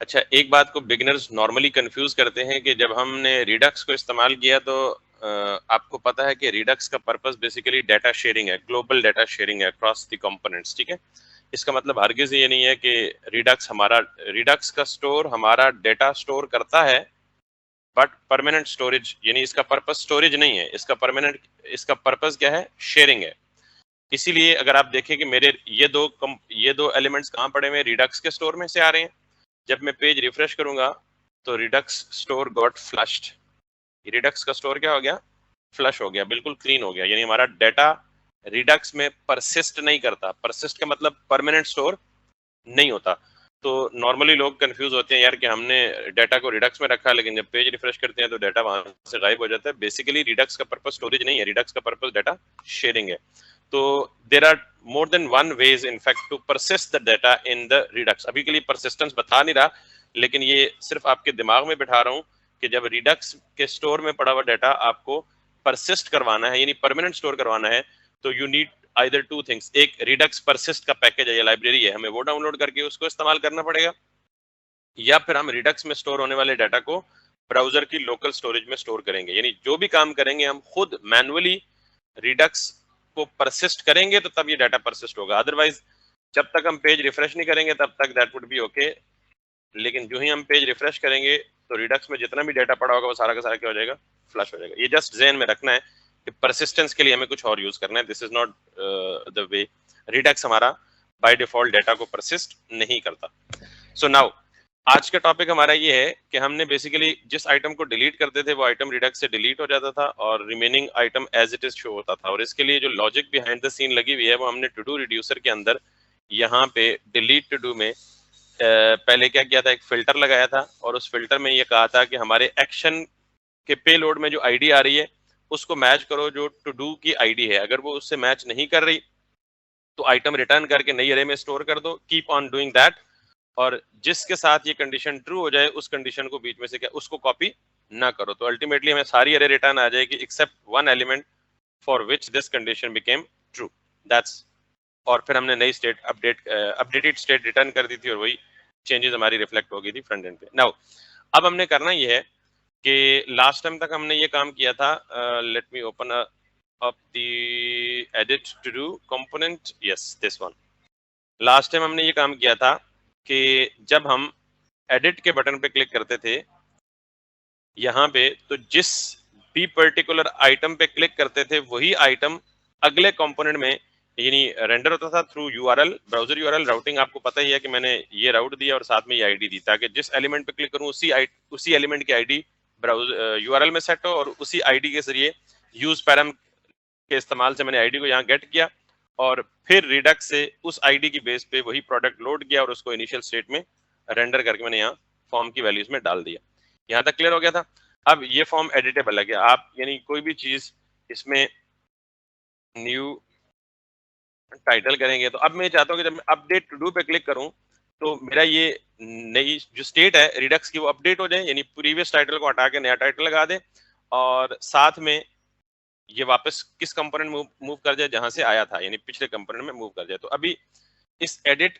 अच्छा, एक बात को बिगिनर्स नॉर्मली कंफ्यूज करते हैं कि जब हमने रिडक्स को इस्तेमाल किया तो आपको पता है कि रिडक्स का पर्पस बेसिकली डाटा शेयरिंग है, ग्लोबल डाटा शेयरिंग है अक्रॉस द कंपोनेंट्स, ठीक है। इसका मतलब हरगिज ये नहीं है कि रिडक्स का स्टोर हमारा डाटा स्टोर करता है, बट परमानेंट स्टोरेज यानी इसका पर्पस स्टोरेज नहीं है, इसका पर्पस क्या है, शेयरिंग है। इसीलिए अगर आप देखें कि मेरे ये दो एलिमेंट्स कहाँ पड़े हुए हैं, रिडक्स के स्टोर में से आ रहे हैं। जब मैं पेज रिफ्रेश करूंगा तो Redux store got flushed, Redux का स्टोर क्या हो गया, फ्लश हो गया, बिल्कुल क्लीन हो गया, यानी हमारा डाटा रिडक्स में परसिस्ट नहीं करता। परसिस्ट का मतलब परमानेंट स्टोर नहीं होता। तो नॉर्मली लोग कंफ्यूज होते हैं यार कि हमने डाटा को रिडक्स में रखा, लेकिन जब पेज रिफ्रेश करते हैं तो डाटा वहां से गायब हो जाता है। बेसिकली रिडक्स का पर्पस स्टोरेज नहीं है, रिडक्स का पर्पस डाटा शेयरिंग है। तो there are more than one ways in fact to persist the data in the Redux. अभी के लिए परसिस्टेंस बता नहीं रहा, लेकिन ये सिर्फ आपके दिमाग में बिठा रहा हूँ कि जब रिडक्स के स्टोर में पड़ा हुआ डाटा आपको परसिस्ट करवाना है, यानी परमानेंट स्टोर करवाना है, तो you need either two things. एक रिडक्स परसिस्ट का पैकेज है या लाइब्रेरी है, हमें वो डाउनलोड करके उसको इस्तेमाल करना पड़ेगा, या फिर हम रिडक्स में स्टोर होने वाले डाटा को ब्राउजर की लोकल स्टोरेज में स्टोर करेंगे। यानी जो भी काम करेंगे हम खुद मैनुअली रिडक्स को परसिस्ट करेंगे तो तब ये डाटा परसिस्ट होगा। अदरवाइज जब तक हम पेज रिफ्रेश नहीं करेंगे तब तक दैट वुड बी ओके, लेकिन जो ही हम पेज रिफ्रेश करेंगे तो रिडक्स में जितना भी डाटा पड़ा होगा वो सारा का सारा क्या हो जाएगा, फ्लश हो जाएगा। ये जस्ट ज़हन में रखना है कि परसिस्टेंस के लिए हमें कुछ और यूज करना है। This is not the way. Redux हमारा बाय डिफॉल्ट डाटा को परसिस्ट नहीं करता। सो नाउ आज का टॉपिक हमारा ये है कि हमने बेसिकली जिस आइटम को डिलीट करते थे वो आइटम रिडक्स से डिलीट हो जाता था और remaining item as it is show होता था। और इसके लिए जो लॉजिक बिहाइंड द सीन लगी हुई है वो हमने टू डू रिड्यूसर के अंदर यहाँ पे डिलीट टू डू में पहले क्या किया था, एक फिल्टर लगाया था और उस फिल्टर में ये कहा था कि हमारे एक्शन के पेलोड में जो आईडी आ रही है उसको मैच करो जो टू डू की आईडी है। अगर वो उससे मैच नहीं कर रही तो आइटम रिटर्न करके नई अरे में स्टोर कर दो, कीप ऑन डूइंग दैट। और जिसके साथ ये कंडीशन ट्रू हो जाए उस कंडीशन को बीच में से क्या उसको कॉपी ना करो। तो अल्टीमेटली हमें सारी अरे रिटर्न आ जाएगी except one element for which this condition became true, that's. और फिर हमने नई स्टेट अपडेटेड स्टेट रिटर्न कर दी थी और वही चेंजेस हमारी रिफ्लेक्ट हो गई थी फ्रंट एंड पे। नाउ अब हमने करना ये है कि लास्ट टाइम तक हमने ये काम किया था, let me open up the edit to do component, yes this one. Last time हमने ये काम किया था कि जब हम एडिट के बटन पे क्लिक करते थे यहाँ पे, तो जिस भी पर्टिकुलर आइटम पे क्लिक करते थे वही आइटम अगले कंपोनेंट में यानी रेंडर होता था through URL, browser URL routing. आपको पता ही है कि मैंने ये राउट दिया और साथ में ये आईडी दी ताकि जिस एलिमेंट पे क्लिक करूं उसी एलिमेंट की आईडी ब्राउजर यूआरएल में सेट हो और उसी आईडी के जरिए यूज पैरम के इस्तेमाल से मैंने आईडी को यहाँ गेट किया और फिर रिडक्स से उस आईडी की बेस पे वही प्रोडक्ट लोड किया और उसको इनिशियल स्टेट में रेंडर करके मैंने यहाँ फॉर्म की वैल्यूज में डाल दिया। यहाँ तक क्लियर हो गया था। अब ये फॉर्म एडिटेबल है, आप यानी कोई भी चीज इसमें न्यू टाइटल करेंगे। तो अब मैं चाहता हूँ कि जब मैं अपडेट टू डू पे क्लिक करूँ तो मेरा ये नई जो स्टेट है रिडक्स की वो अपडेट हो जाए, यानी प्रीवियस टाइटल को हटा के नया टाइटल लगा दे और साथ में ये वापस किस कंपोनेंट मूव कर जाए जहां से आया था, यानी पिछले कंपोनेंट में मूव कर जाए। तो अभी इस एडिट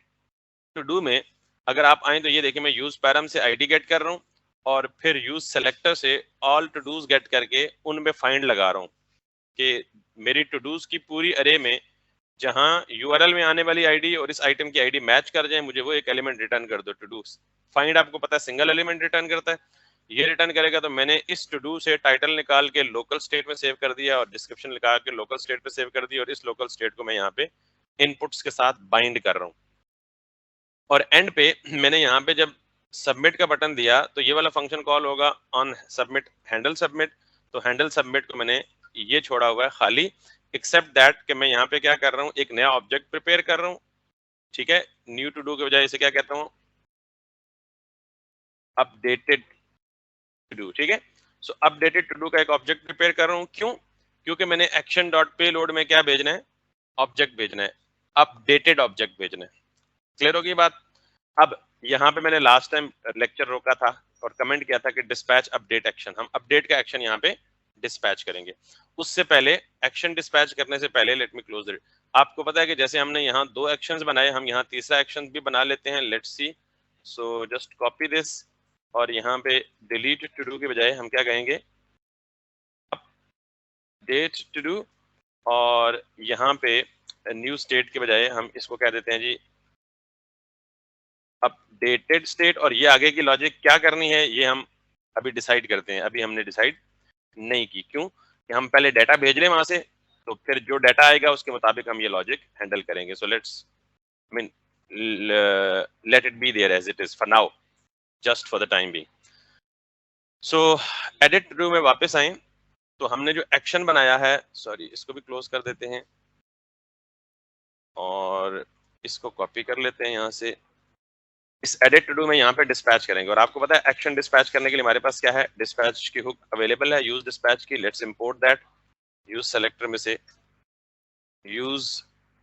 टू डू में अगर आप आए तो ये देखिए मैं यूज पैरम से आईडी गेट कर रहा हूँ और फिर यूज सेलेक्टर से ऑल टू डूज गेट करके उनमें फाइंड लगा रहा हूँ कि मेरी टू डूज की पूरी अरे में जहां यूआरएल में आने वाली आईडी और इस आइटम की आईडी मैच कर जाए मुझे वो एक एलिमेंट रिटर्न कर दो। टू डू फाइंड आपको पता है सिंगल एलिमेंट रिटर्न करता है, ये रिटर्न करेगा। तो मैंने इस टू डू से टाइटल निकाल के लोकल स्टेट में सेव कर दिया और डिस्क्रिप्शन निकाल के लोकल स्टेट पे सेव कर दी और इस लोकल स्टेट को मैं यहाँ पे इनपुट्स के साथ बाइंड कर रहा हूँ। और एंड पे मैंने यहाँ पे जब सबमिट का बटन दिया तो ये वाला फंक्शन कॉल होगा ऑन सबमिट हैंडल सबमिट। तो हैंडल सबमिट को मैंने ये छोड़ा हुआ है खाली, एक्सेप्ट दैट कि मैं यहाँ पे क्या कर रहा हूँ, एक नया ऑब्जेक्ट प्रिपेयर कर रहा हूँ, ठीक है। न्यू टू डू के बजाय इसे क्या कहता हूँ, अपडेटेड टू डू, ठीक है। सो अपडेटेड टू डू का एक ऑब्जेक्ट प्रिपेयर कर रहा हूँ, क्यों, क्योंकि मैंने एक्शन डॉट पे लोड में क्या भेजना है, ऑब्जेक्ट भेजना है, अपडेटेड ऑब्जेक्ट भेजना है। क्लियर होगी बात। अब यहाँ पे मैंने लास्ट टाइम लेक्चर रोका था और कमेंट किया था कि डिस्पैच अपडेट एक्शन, हम अपडेट का एक्शन यहाँ पे डिस्पैच करेंगे। उससे पहले एक्शन डिस्पैच करने से पहले लेट मी क्लोज इट। आपको पता है कि जैसे हमने यहाँ दो एक्शंस बनाए हम यहाँ तीसरा एक्शन भी बना लेते हैं। Let's see so just copy this और यहाँ पे डिलीट टू डू के बजाय हम क्या कहेंगे, अपडेट टू डू, और यहाँ पे न्यू स्टेट के बजाय हम इसको कह देते हैं जी अपडेटेड स्टेट। और ये आगे की लॉजिक क्या करनी है ये हम अभी डिसाइड करते हैं। अभी हमने डिसाइड नहीं की, क्यों कि हम पहले डाटा भेज रहे हैं वहां से, तो फिर जो डाटा आएगा उसके मुताबिक हम ये लॉजिक हैंडल करेंगे। So let's I mean let it be there as it is for now, just for the time बी। सो एडिट टू डू में वापस आए तो हमने जो एक्शन बनाया है, सॉरी इसको भी क्लोज कर देते हैं और इसको कॉपी कर लेते हैं यहाँ से। इस एडिट टू डू में यहाँ पे डिस्पैच करेंगे, और आपको पता है एक्शन डिस्पैच करने के लिए हमारे पास क्या है, डिस्पैच की हुक अवेलेबल है, यूज डिस्पैच की। Let's import that, use selector में से यूज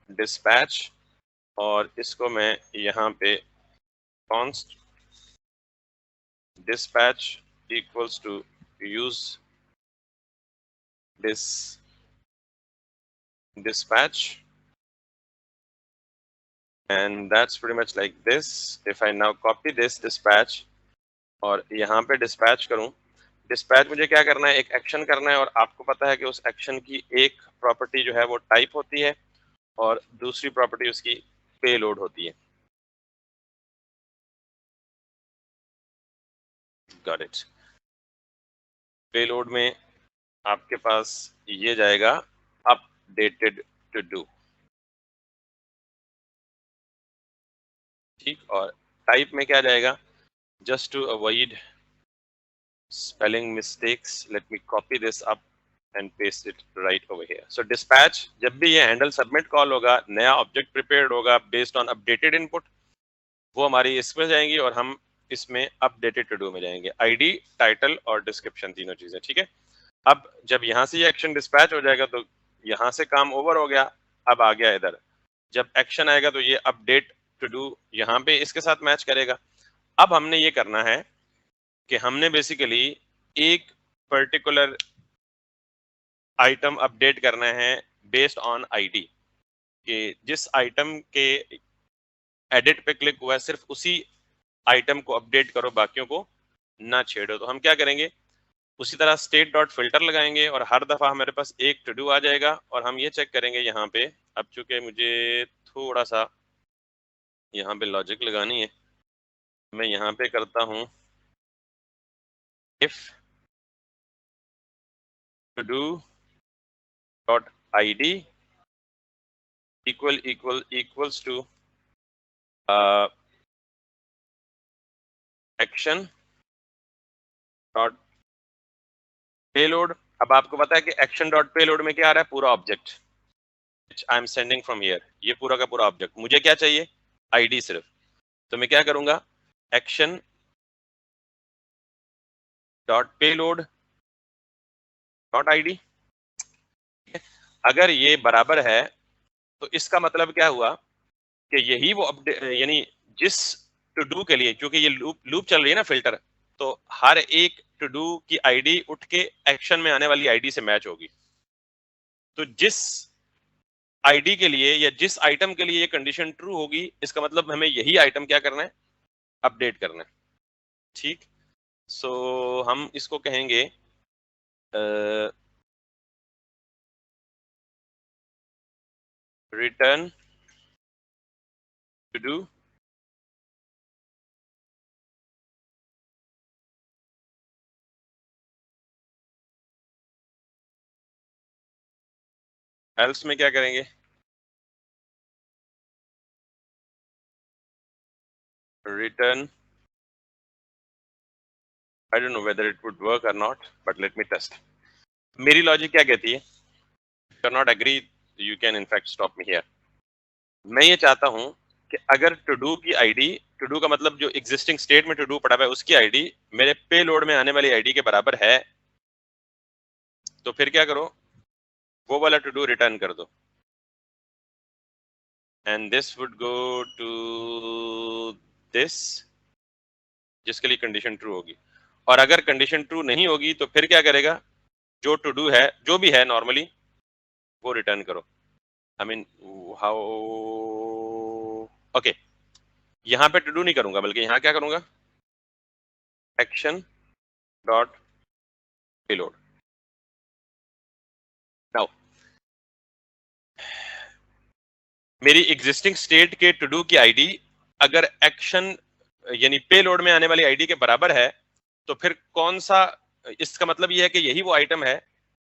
डिस्पैच, और इसको मैं यहाँ पे const dispatch equals to use dispatch, and that's pretty much like this. If I now copy this dispatch और यहाँ पे dispatch करूँ, dispatch मुझे क्या करना है, एक एक्शन करना है, और आपको पता है कि उस एक्शन की एक प्रॉपर्टी जो है वो टाइप होती है और दूसरी प्रॉपर्टी उसकी पेलोड होती है। Got it. पेलोड में आपके पास ये जाएगा अपडेटेड टू डू, ठीक, और टाइप में क्या जाएगा, just to avoid spelling mistakes, let me copy this up and paste it right over here. So dispatch, जब भी ये handle submit call होगा, नया object prepared होगा based on updated input, वो हमारी इसमें जाएंगी और हम इसमें updated to do में जाएंगे। ID, title और description तीनों चीजें, ठीक है। अब जब यहाँ से ये action dispatch हो जाएगा तो यहाँ से काम over हो गया, अब आ गया इधर। जब action आएगा तो ये update to do यहाँ पे इसके साथ मैच करेगा। अब हमने ये करना है कि हमने बेसिकली एक पर्टिकुलर आइटम अपडेट करना है बेस्ड ऑन आईडी, कि जिस आइटम के एडिट पे क्लिक हुआ है सिर्फ उसी आइटम को अपडेट करो, बाकियों को ना छेड़ो। तो हम क्या करेंगे, उसी तरह स्टेट डॉट फिल्टर लगाएंगे और हर दफा हमारे पास एक टू डू आ जाएगा और हम ये चेक करेंगे यहाँ पे। अब चूंकि मुझे थोड़ा सा यहाँ पे लॉजिक लगानी है, मैं यहाँ पे करता हूँ if two do dot id equals to action dot payload. अब आपको पता है कि एक्शन डॉट पेलोड में क्या आ रहा है, पूरा object I am sending from here, ये पूरा का पूरा ऑब्जेक्ट। मुझे क्या चाहिए, आईडी सिर्फ। तो मैं क्या करूंगा, action dot payload dot ID. अगर ये बराबर है तो इसका मतलब क्या हुआ कि यही वो अपडेट, यानी जिस टू डू के लिए, क्योंकि ये लूप चल रही है ना फिल्टर, तो हर एक टू डू की आईडी उठ के एक्शन में आने वाली आईडी से मैच होगी। तो जिस आईडी के लिए या जिस आइटम के लिए ये कंडीशन ट्रू होगी, इसका मतलब हमें यही आइटम क्या करना है, अपडेट करना है, ठीक। सो हम इसको कहेंगे रिटर्न टू डू एल्स में क्या करेंगे, return, I don't know whether it would work और not, but let me test. मेरी लॉजिक क्या कहती है, you are not agree, you can in fact stop me here. मैं ये चाहता हूं कि अगर टू डू की आईडी, टू डू का मतलब जो एग्जिस्टिंग स्टेट में टू डू पड़ा हुआ है उसकी आईडी मेरे पे लोड में आने वाली आईडी के बराबर है, तो फिर क्या करो, वो वाला टू डू रिटर्न कर दो, and this would go to this, जिसके लिए कंडीशन ट्रू होगी। और अगर कंडीशन ट्रू नहीं होगी तो फिर क्या करेगा, जो टू डू है जो भी है नॉर्मली वो रिटर्न करो। I mean how, okay. यहाँ पे टू डू नहीं करूंगा, बल्कि यहाँ क्या करूंगा, एक्शन डॉट पेलोड। नाउ मेरी एग्जिस्टिंग स्टेट के टू डू की आईडी अगर एक्शन यानी पेलोड में आने वाली आईडी के बराबर है, तो फिर कौन सा, इसका मतलब यह है कि यही वो आइटम है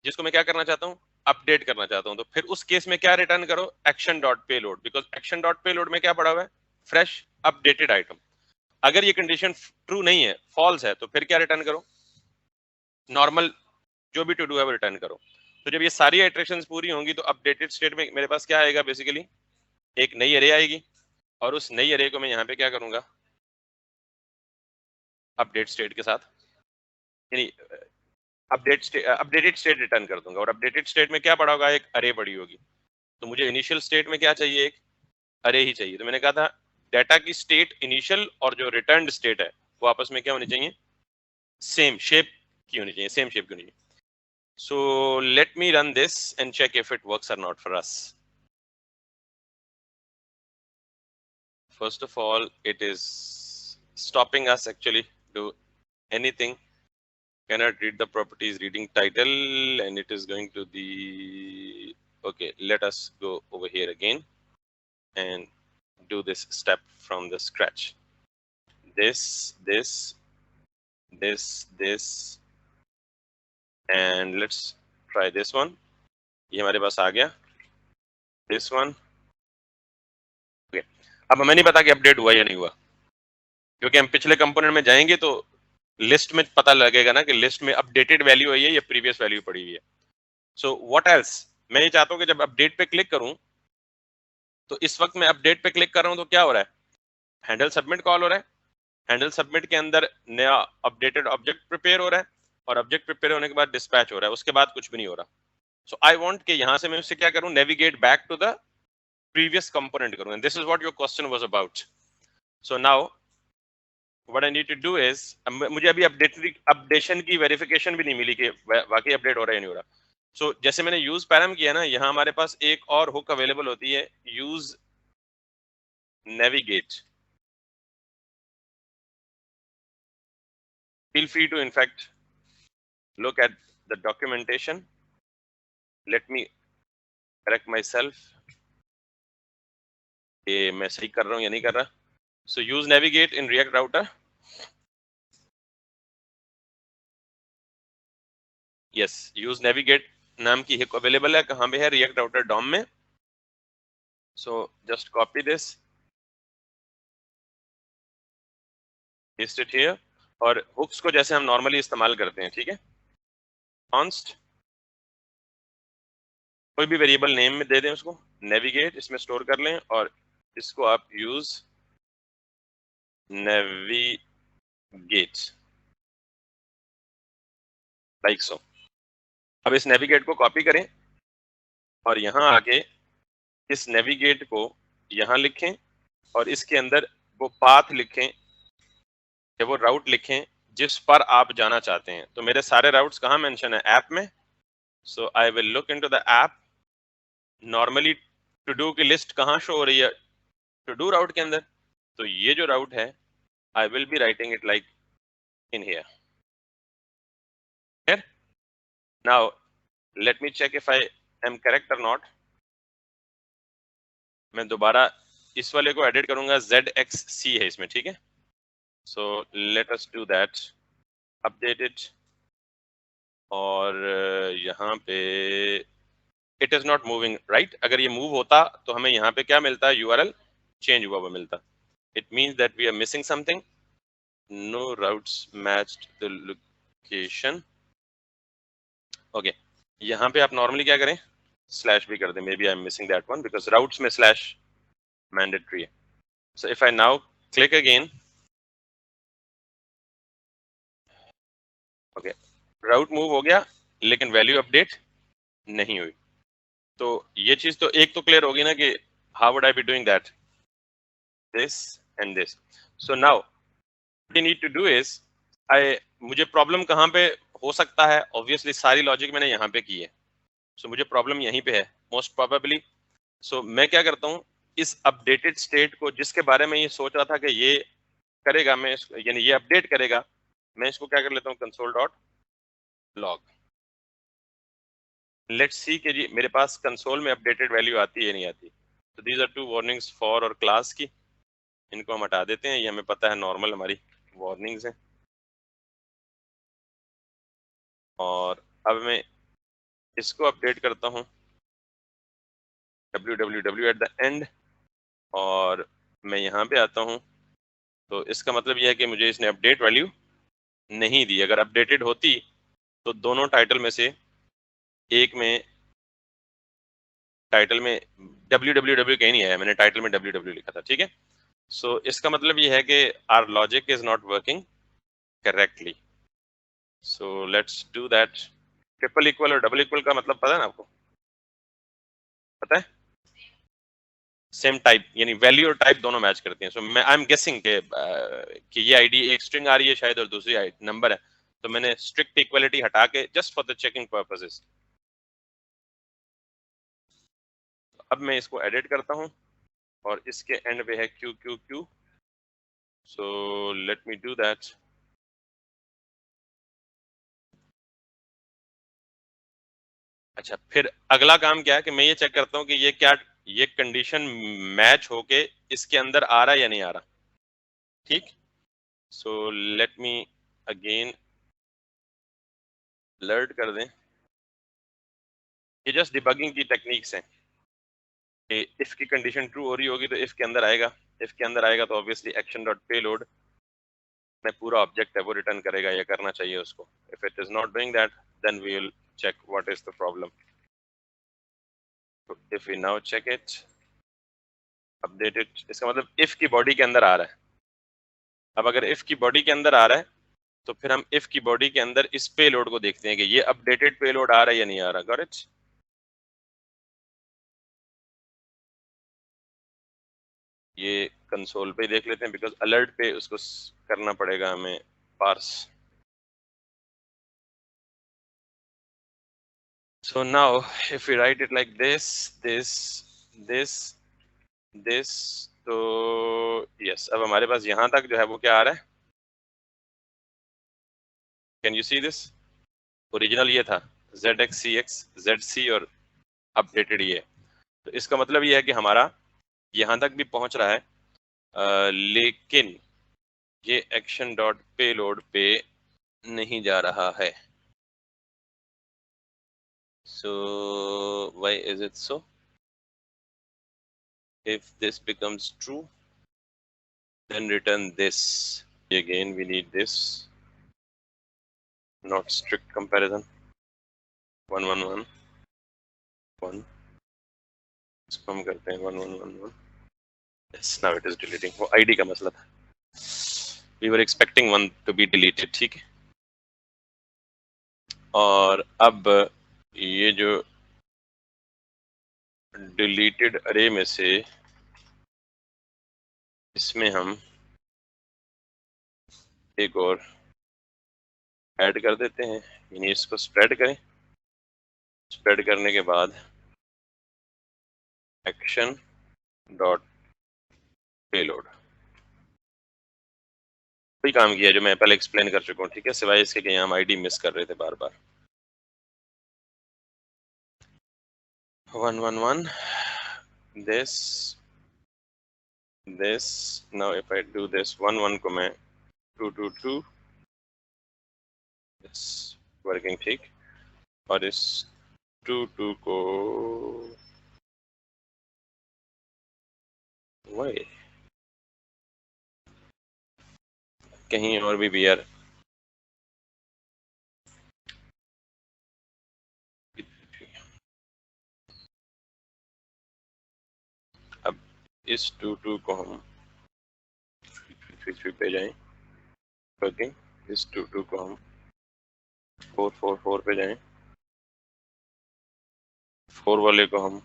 जिसको मैं क्या करना चाहता हूँ, अपडेट करना चाहता हूँ। तो फिर उस केस में क्या रिटर्न करो, action dot payload, because action dot payload में क्या पड़ा हुआ है, फ्रेश अपडेटेड आइटम। अगर ये कंडीशन ट्रू नहीं है, फॉल्स है, तो फिर क्या रिटर्न करो, नॉर्मल जो भी टू डू है वो रिटर्न करो। तो जब ये सारी इटरेशंस पूरी होंगी तो अपडेटेड स्टेट में मेरे पास क्या आएगा, बेसिकली एक नई अरे आएगी, और उस नई अरे को मैं यहाँ पे क्या करूंगा, अपडेट स्टेट के साथ यानी अपडेटेड स्टेट रिटर्न कर दूंगा। और अपडेटेड स्टेट में क्या पड़ा होगा, एक अरे पड़ी होगी। तो मुझे इनिशियल स्टेट में क्या चाहिए, एक अरे ही चाहिए। तो मैंने कहा था डाटा की स्टेट इनिशियल और जो रिटर्न स्टेट है वो आपस में क्या होनी चाहिए, सेम शेप की होनी चाहिए, सेम शेप की होनी चाहिए। So let me run this and check if it works or not for us. First of all, it is stopping us actually do anything. Cannot read the properties reading title, and it is going to the, okay, let us go over here again and do this step from the scratch. This, and let's try this one. ये हमारे पास आ गया, this one. Okay. अब हमें नहीं पता कि update हुआ या नहीं हुआ, क्योंकि हम पिछले कंपोनेंट में जाएंगे तो लिस्ट में पता लगेगा ना कि लिस्ट में अपडेटेड वैल्यू है या प्रीवियस वैल्यू पड़ी हुई है। सो व्हाट एल्स, मैं ये चाहता हूं कि जब अपडेट पे क्लिक करूं, तो इस वक्त मैं अपडेट पे क्लिक कर रहा हूं तो क्या हो रहा है, हैंडल सबमिट कॉल हो रहा है। हैंडल सबमिट के अंदर नया अपडेटेड ऑब्जेक्ट प्रिपेयर हो रहा है, और ऑब्जेक्ट प्रिपेयर होने के बाद डिस्पैच हो रहा है, उसके बाद कुछ भी नहीं हो रहा। सो आई वांट कि यहां से मैं उससे क्या करूं, navigate back to the previous component करूं, and this is what your question was about. So now what I need to do is, मुझे अभी अपडेशन की वेरिफिकेशन भी नहीं मिली कि वाकई अपडेट हो रहा है नहीं हो रहा। सो जैसे मैंने यूज पैरम किया ना, यहाँ हमारे पास एक और हुक अवेलेबल होती है, use navigate. Feel free to in fact look at the documentation. Let me correct myself कि मैं सही कर रहा हूँ या नहीं कर रहा। So use navigate in React Router. Yes, use navigate नाम की हिक अवेलेबल है, कहाँ पे है, React Router DOM में। So just copy this, paste it here, और हुक्स को जैसे हम नॉर्मली इस्तेमाल करते हैं, ठीक है, कॉन्स्ट कोई भी वेरिएबल नेम में दे दें उसको, नेविगेट इसमें स्टोर कर लें, और इसको आप यूज नेविगेट लाइक सो। अब इस नेविगेट को कॉपी करें और यहाँ आके इस नेविगेट को यहाँ लिखें, और इसके अंदर वो पाथ लिखें या वो राउट लिखें जिस पर आप जाना चाहते हैं। तो मेरे सारे राउट्स कहाँ मेंशन है, ऐप में। So I will look into the app. Normally to do की लिस्ट कहाँ शो हो रही है, टू डू राउट के अंदर। तो ये जो राउट है, I will be writing it like in here. Now let me check if I am correct और नॉट। मैं दोबारा इस वाले को एडिट करूंगा, ZXC है इसमें, ठीक है। So let us do that, update it, और यहाँ पे it is not moving right. अगर ये मूव होता तो हमें यहाँ पे क्या मिलता है, URL चेंज हुआ हुआ मिलता। It means that we are missing something, no routes matched the location. Okay, यहाँ पे आप नॉर्मली क्या करें, स्लैश भी कर दें, may be I am missing that one because routes में स्लैश मैंडेटरी है। So if I now click again, okay, route move हो गया लेकिन वैल्यू अपडेट नहीं हुई। तो ये चीज तो एक तो क्लियर होगी ना कि how would I be doing that, this and this. So now what you need to do is, मुझे प्रॉब्लम कहाँ पे हो सकता है, ऑब्वियसली सारी लॉजिक मैंने यहाँ पे की है। सो मुझे प्रॉब्लम यहीं पे है मोस्ट प्रोबेबली। सो मैं क्या करता हूँ, इस अपडेटेड स्टेट को, जिसके बारे में ये सोच रहा था कि ये करेगा, मैं यानी ये अपडेट करेगा, मैं इसको क्या कर लेता हूँ, console dot log. Let's see कि जी मेरे पास कंसोल में अपडेटेड वैल्यू आती है नहीं आती। तो these are two warnings for और क्लास की, इनको हम हटा देते हैं, ये हमें पता है नॉर्मल हमारी वार्निंग्स हैं। और अब मैं इसको अपडेट करता हूँ www एट द एंड, और मैं यहाँ पे आता हूँ। तो इसका मतलब यह है कि मुझे इसने अपडेट वैल्यू नहीं दी। अगर अपडेटेड होती तो दोनों टाइटल में से एक में, टाइटल में www कहीं नहीं आया, मैंने टाइटल में ww लिखा था, ठीक है। सो इसका मतलब ये है कि our logic is not working correctly. So let's do that. Triple equal और डबल इक्वल का मतलब पता है ना आपको? पता है? सेम टाइप, यानी वैल्यू और टाइप दोनों मैच करते हैं। सो मैं आई एम गेसिंग कि ये आईडी एक स्ट्रिंग आ रही है शायद और दूसरी नंबर है, तो मैंने स्ट्रिक्ट इक्वलिटी हटा के just for the checking purposes. अब मैं इसको एडिट करता हूँ और इसके एंड पे है Q Q Q. So let me do that. अच्छा, फिर अगला काम क्या है कि मैं ये चेक करता हूँ कि ये क्या, ये कंडीशन मैच होके इसके अंदर आ रहा है या नहीं आ रहा, ठीक। सो लेट मी अगेन अलर्ट कर दें। ये जस्ट डिबगिंग की टेक्निक्स हैं कि इफ की कंडीशन ट्रू हो रही होगी तो इफ के अंदर आएगा, इफ के अंदर आएगा तो ऑब्वियसली एक्शन डॉट पेलोड में पूरा ऑब्जेक्ट है वो रिटर्न करेगा, ये करना चाहिए उसको। If it is not doing that then we will check what is the problem. If we now check it updated, इसका मतलब इफ की बॉडी के अंदर आ रहा है। अब अगर इफ की बॉडी के अंदर आ रहा है तो फिर हम इफ की बॉडी के अंदर इस पेलोड को देखते हैं कि ये अपडेटेड पेलोड आ रहा है या नहीं आ रहा। Got it? ये कंसोल पे देख लेते हैं, बिकॉज अलर्ट पे उसको करना पड़ेगा हमें parse. So now if we write it like this, this, तो yes, अब हमारे पास यहाँ तक जो है वो क्या आ रहा है? Can you see this? Original ये था ZXCX, ZC और अपडेटेड ये। तो इसका मतलब ये है कि हमारा यहाँ तक भी पहुंच रहा है, लेकिन ये एक्शन डॉट पेलोड पे नहीं जा रहा है। So why is it so? If this becomes true, then return this. Again we need this, not strict comparison. 1 1 1 1, इसको हम करते हैं 1 1 1 1. Yes, now it is deleting. वो ID का मसला था, we were expecting one to be deleted, ठीक है। और अब ये जो deleted array में से इसमें हम एक और ऐड कर देते हैं, यानी इसको स्प्रेड करें। स्प्रेड करने के बाद एक्शन डॉट पेलोड, वही काम किया जो मैं पहले एक्सप्लेन कर चुका हूँ, ठीक है, सिवाय इसके कि हम आईडी मिस कर रहे थे बार बार। 1 1 1 this, now if I do this 1 1 को मैं 2 2 2, it's working, ठीक। और इस 2 2 को वही कहीं और भी यार, अब इस 2 2 को हम 3 3 पे जाएं, वर्किंग। इस 2 2 को हम 4 4 4 पे जाएं, 4 वाले को हम,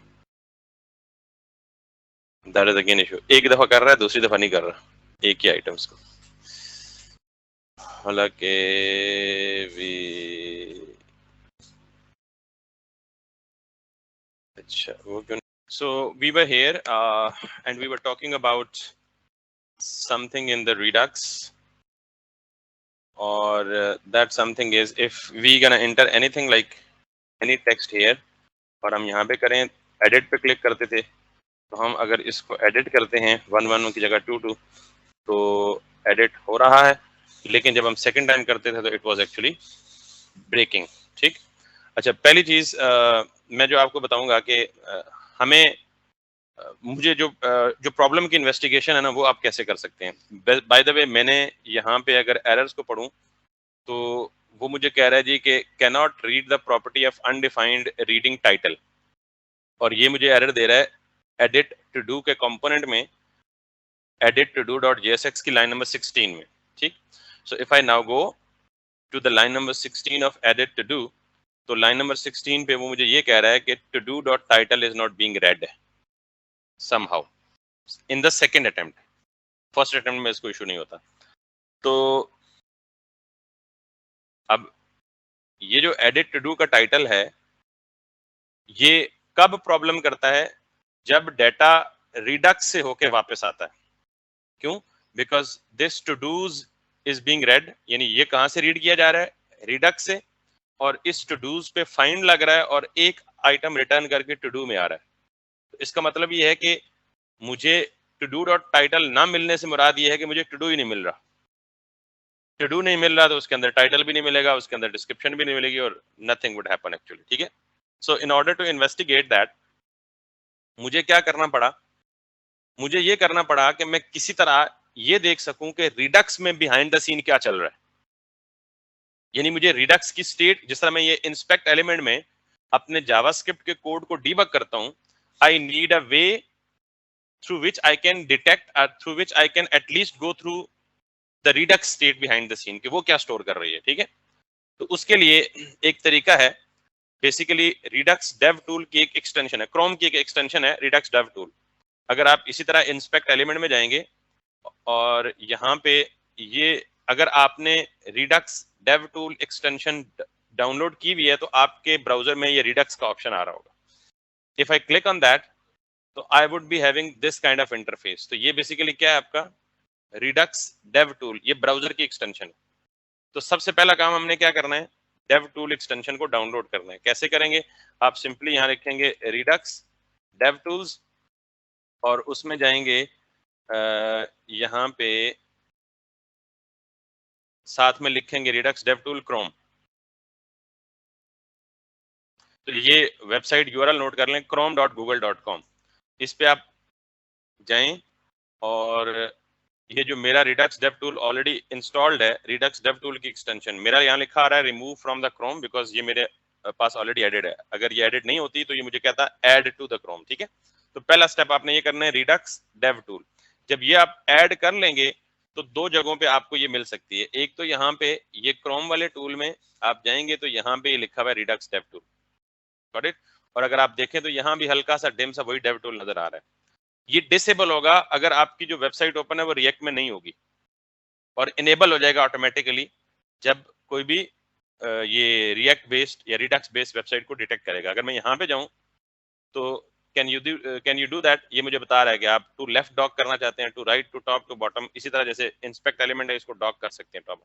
दैट इज अगेन इशू, एक दफा कर रहा है दूसरी दफा नहीं कर रहा एक ही आइटम्स को, हालांकि भी। अच्छा वो क्यों? So we were here and we were talking about something in the Redux, or that something is if we gonna enter anything like any text here, और हम यहाँ पे करें edit पे क्लिक करते थे, तो हम अगर इसको edit करते हैं 111 की जगह 22, तो edit हो रहा है, लेकिन जब हम सेकंड टाइम करते थे तो it was actually breaking। ठीक, अच्छा, पहली चीज मैं जो आपको बताऊंगा कि हमें मुझे जो प्रॉब्लम की इन्वेस्टिगेशन है ना, वो आप कैसे कर सकते हैं। बाय द वे, मैंने यहाँ पे अगर एरर्स को पढूं तो वो मुझे कह रहा है जी कि can not read the property of undefined reading title, और ये मुझे एरर दे रहा है एडिट टू डू के कंपोनेंट में, edit to do dot JSX की लाइन नंबर 16 में। ठीक, so if I now go to the line number 16 of edit to do, तो लाइन नंबर 16 पे वो मुझे ये कह रहा है कि to do dot title is not being red somehow in the second attempt। First attempt में इसको इशू नहीं होता। तो अब ये जो एडिट टू डू का टाइटल है, ये कब प्रॉब्लम करता है? जब डेटा रिडक्स से होके वापस आता है। क्यों? Because this to dos is being read, यानी ये कहां से रीड किया जा रहा है? रिडक्स से, और इस टू डूज पे फाइंड लग रहा है और एक आइटम रिटर्न करके टू डू में आ रहा है। तो इसका मतलब ये है कि मुझे टू डू डॉट टाइटल ना मिलने से मुराद ये है कि मुझे टू डू ही नहीं मिल रहा। टू डू नहीं मिल रहा तो उसके अंदर टाइटल भी नहीं मिलेगा, उसके अंदर डिस्क्रिप्शन भी नहीं मिलेगी, और नथिंग वुड हैपन एक्चुअली। ठीक है, so in order to investigate that, मुझे क्या करना पड़ा? मुझे ये करना पड़ा कि मैं किसी तरह ये देख सकूं कि रिडक्स में बिहाइंड द सीन क्या चल रहा है। यानी मुझे रिडक्स की स्टेट, जिस तरह मैं ये इंस्पेक्ट एलिमेंट में अपने जावास्क्रिप्ट के कोड को डीबग करता हूं, I need a way through which I can detect, through which I can at least go through the redux state behind the scene कि वो क्या स्टोर कर रही है। ठीक है, तो उसके लिए एक तरीका है, बेसिकली redux dev tool की एक एक्सटेंशन है, क्रोम की एक एक्सटेंशन है redux dev tool। अगर आप इसी तरह इंस्पेक्ट एलिमेंट में जाएंगे और यहाँ पे ये, अगर आपने redux dev tool extension download की हुई है तो आपके ब्राउजर में ये redux का ऑप्शन आ रहा होगा। If I click on that, तो I would be having this kind of interface. तो ये बेसिकली क्या है आपका? Redux Dev Tool, ये ब्राउजर की एक्सटेंशन है। तो सबसे पहला काम हमने क्या करना है? Dev Tool एक्सटेंशन को डाउनलोड करना है। कैसे करेंगे? आप सिंपली यहाँ लिखेंगे Redux Dev Tools और उसमें जाएंगे, यहाँ पे साथ में लिखेंगे Redux Dev Tool Chrome। तो ये वेबसाइट URL नोट कर लें, chrome.google.com। इस पे आप जाएं और ये जो मेरा Redux Dev Tool already installed है, Redux Dev Tool की एक्सटेंशन, मेरा यहाँ लिखा आ रहा है remove from the Chrome, because ये मेरे पास ऑलरेडी एडेड है। अगर ये एडिट नहीं होती तो ये मुझे कहता ऐड टू द क्रोम। ठीक है, तो पहला स्टेप आपने ये करना है, Redux Dev Tool। जब ये आप ऐड कर लेंगे तो दो जगहों पे आपको ये मिल सकती है। एक तो यहाँ पे ये क्रोम वाले टूल में आप जाएंगे तो यहाँ पे ये लिखा हुआ है Redux Dev Tool, got it. और अगर आप देखें तो यहाँ भी हल्का सा डिम सा वही डेव टूल नजर आ रहा है। ये डिसेबल होगा अगर आपकी जो वेबसाइट ओपन है वो रिएक्ट में नहीं होगी, और इनेबल हो जाएगा ऑटोमेटिकली जब कोई भी ये रिएक्ट बेस्ड या रिडक्स बेस्ड वेबसाइट को डिटेक्ट करेगा। अगर मैं यहाँ पे जाऊं तो कैन यू डू दैट, ये मुझे बता रहा है कि आप टू लेफ्ट डॉक करना चाहते हैं, to right, to top, to bottom, इसी तरह जैसे इंस्पेक्ट एलिमेंट है इसको डॉक कर सकते हैं टॉप।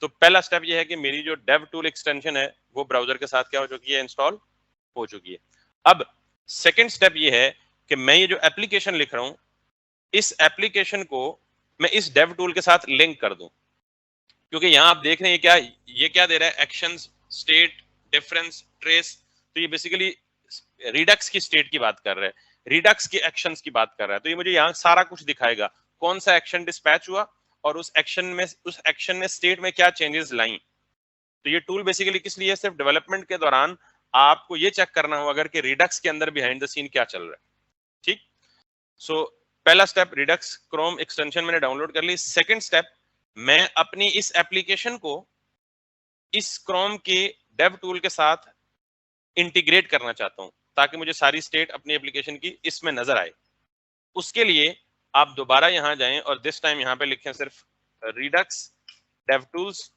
तो पहला स्टेप ये है कि मेरी जो डेव टूल एक्सटेंशन है वो ब्राउजर के साथ क्या हो चुकी है? इंस्टॉल हो चुकी है। अब सेकेंड स्टेप ये है कि मैं ये जो एप्लीकेशन लिख रहा हूं, इस एप्लीकेशन को मैं इस डेव टूल के साथ लिंक कर दूं, क्योंकि यहां आप देख रहे हैं ये क्या दे रहा है? Actions, state, difference, trace. तो ये बेसिकली रिडक्स की स्टेट की बात कर रहा है, रिडक्स के एक्शंस की बात कर रहा है। तो ये मुझे यहाँ सारा कुछ दिखाएगा, कौन सा एक्शन डिस्पैच हुआ और उस एक्शन ने स्टेट में क्या चेंजेस लाई। तो ये टूल बेसिकली किस लिए? सिर्फ डेवलपमेंट के दौरान आपको ये चेक करना हो अगर कि रिडक्स के अंदर बिहाइंड द सीन क्या चल रहा है। ठीक, सो पहला स्टेप, रिडक्स क्रोम एक्सटेंशन मैंने डाउनलोड कर ली। सेकंड स्टेप, मैं अपनी इस एप्लीकेशन को इस क्रोम के डेव टूल के साथ इंटीग्रेट करना चाहता हूं ताकि मुझे सारी स्टेट अपनी एप्लीकेशन की इसमें नजर आए। उसके लिए आप दोबारा यहां जाएं और दिस टाइम यहां पे लिखें सिर्फ रिडक्स डेव टूल्स,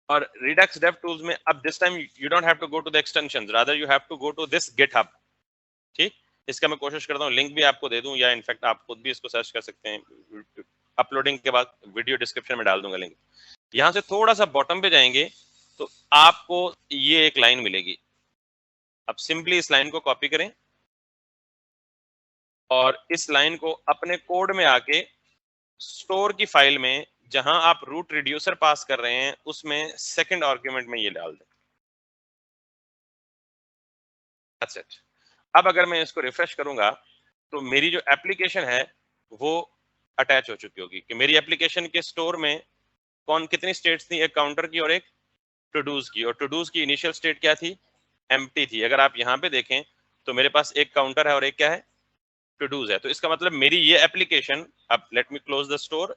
और Redux Dev Tools में अब this time you don't have to go to the extensions, rather you have to go to this GitHub। ठीक, इसका मैं कोशिश करता हूँ लिंक भी आपको दे दूं, या इनफैक्ट आप खुद भी इसको सर्च कर सकते हैं, अपलोडिंग के बाद वीडियो डिस्क्रिप्शन में डाल दूंगा लिंक। यहां से थोड़ा सा बॉटम पे जाएंगे तो आपको ये एक लाइन मिलेगी। अब सिंपली इस लाइन को कॉपी करें और इस लाइन को अपने कोड में आके स्टोर की फाइल में जहां आप रूट रिड्यूसर पास कर रहे हैं उसमें सेकंड आर्गुमेंट में ये डाल दें। That's it. अब अगर मैं इसको रिफ्रेश करूंगा तो मेरी जो एप्लीकेशन है वो अटैच हो चुकी होगी कि मेरी एप्लीकेशन के स्टोर में कौन कितनी स्टेट्स थी, एक काउंटर की और एक टू डूज की। और टू डूज की इनिशियल स्टेट क्या थी, एम्प्टी थी। अगर आप यहाँ पे देखें तो मेरे पास एक काउंटर है और एक क्या है, टू डूज है। तो इसका मतलब मेरी ये एप्लीकेशन, अब let me close the store,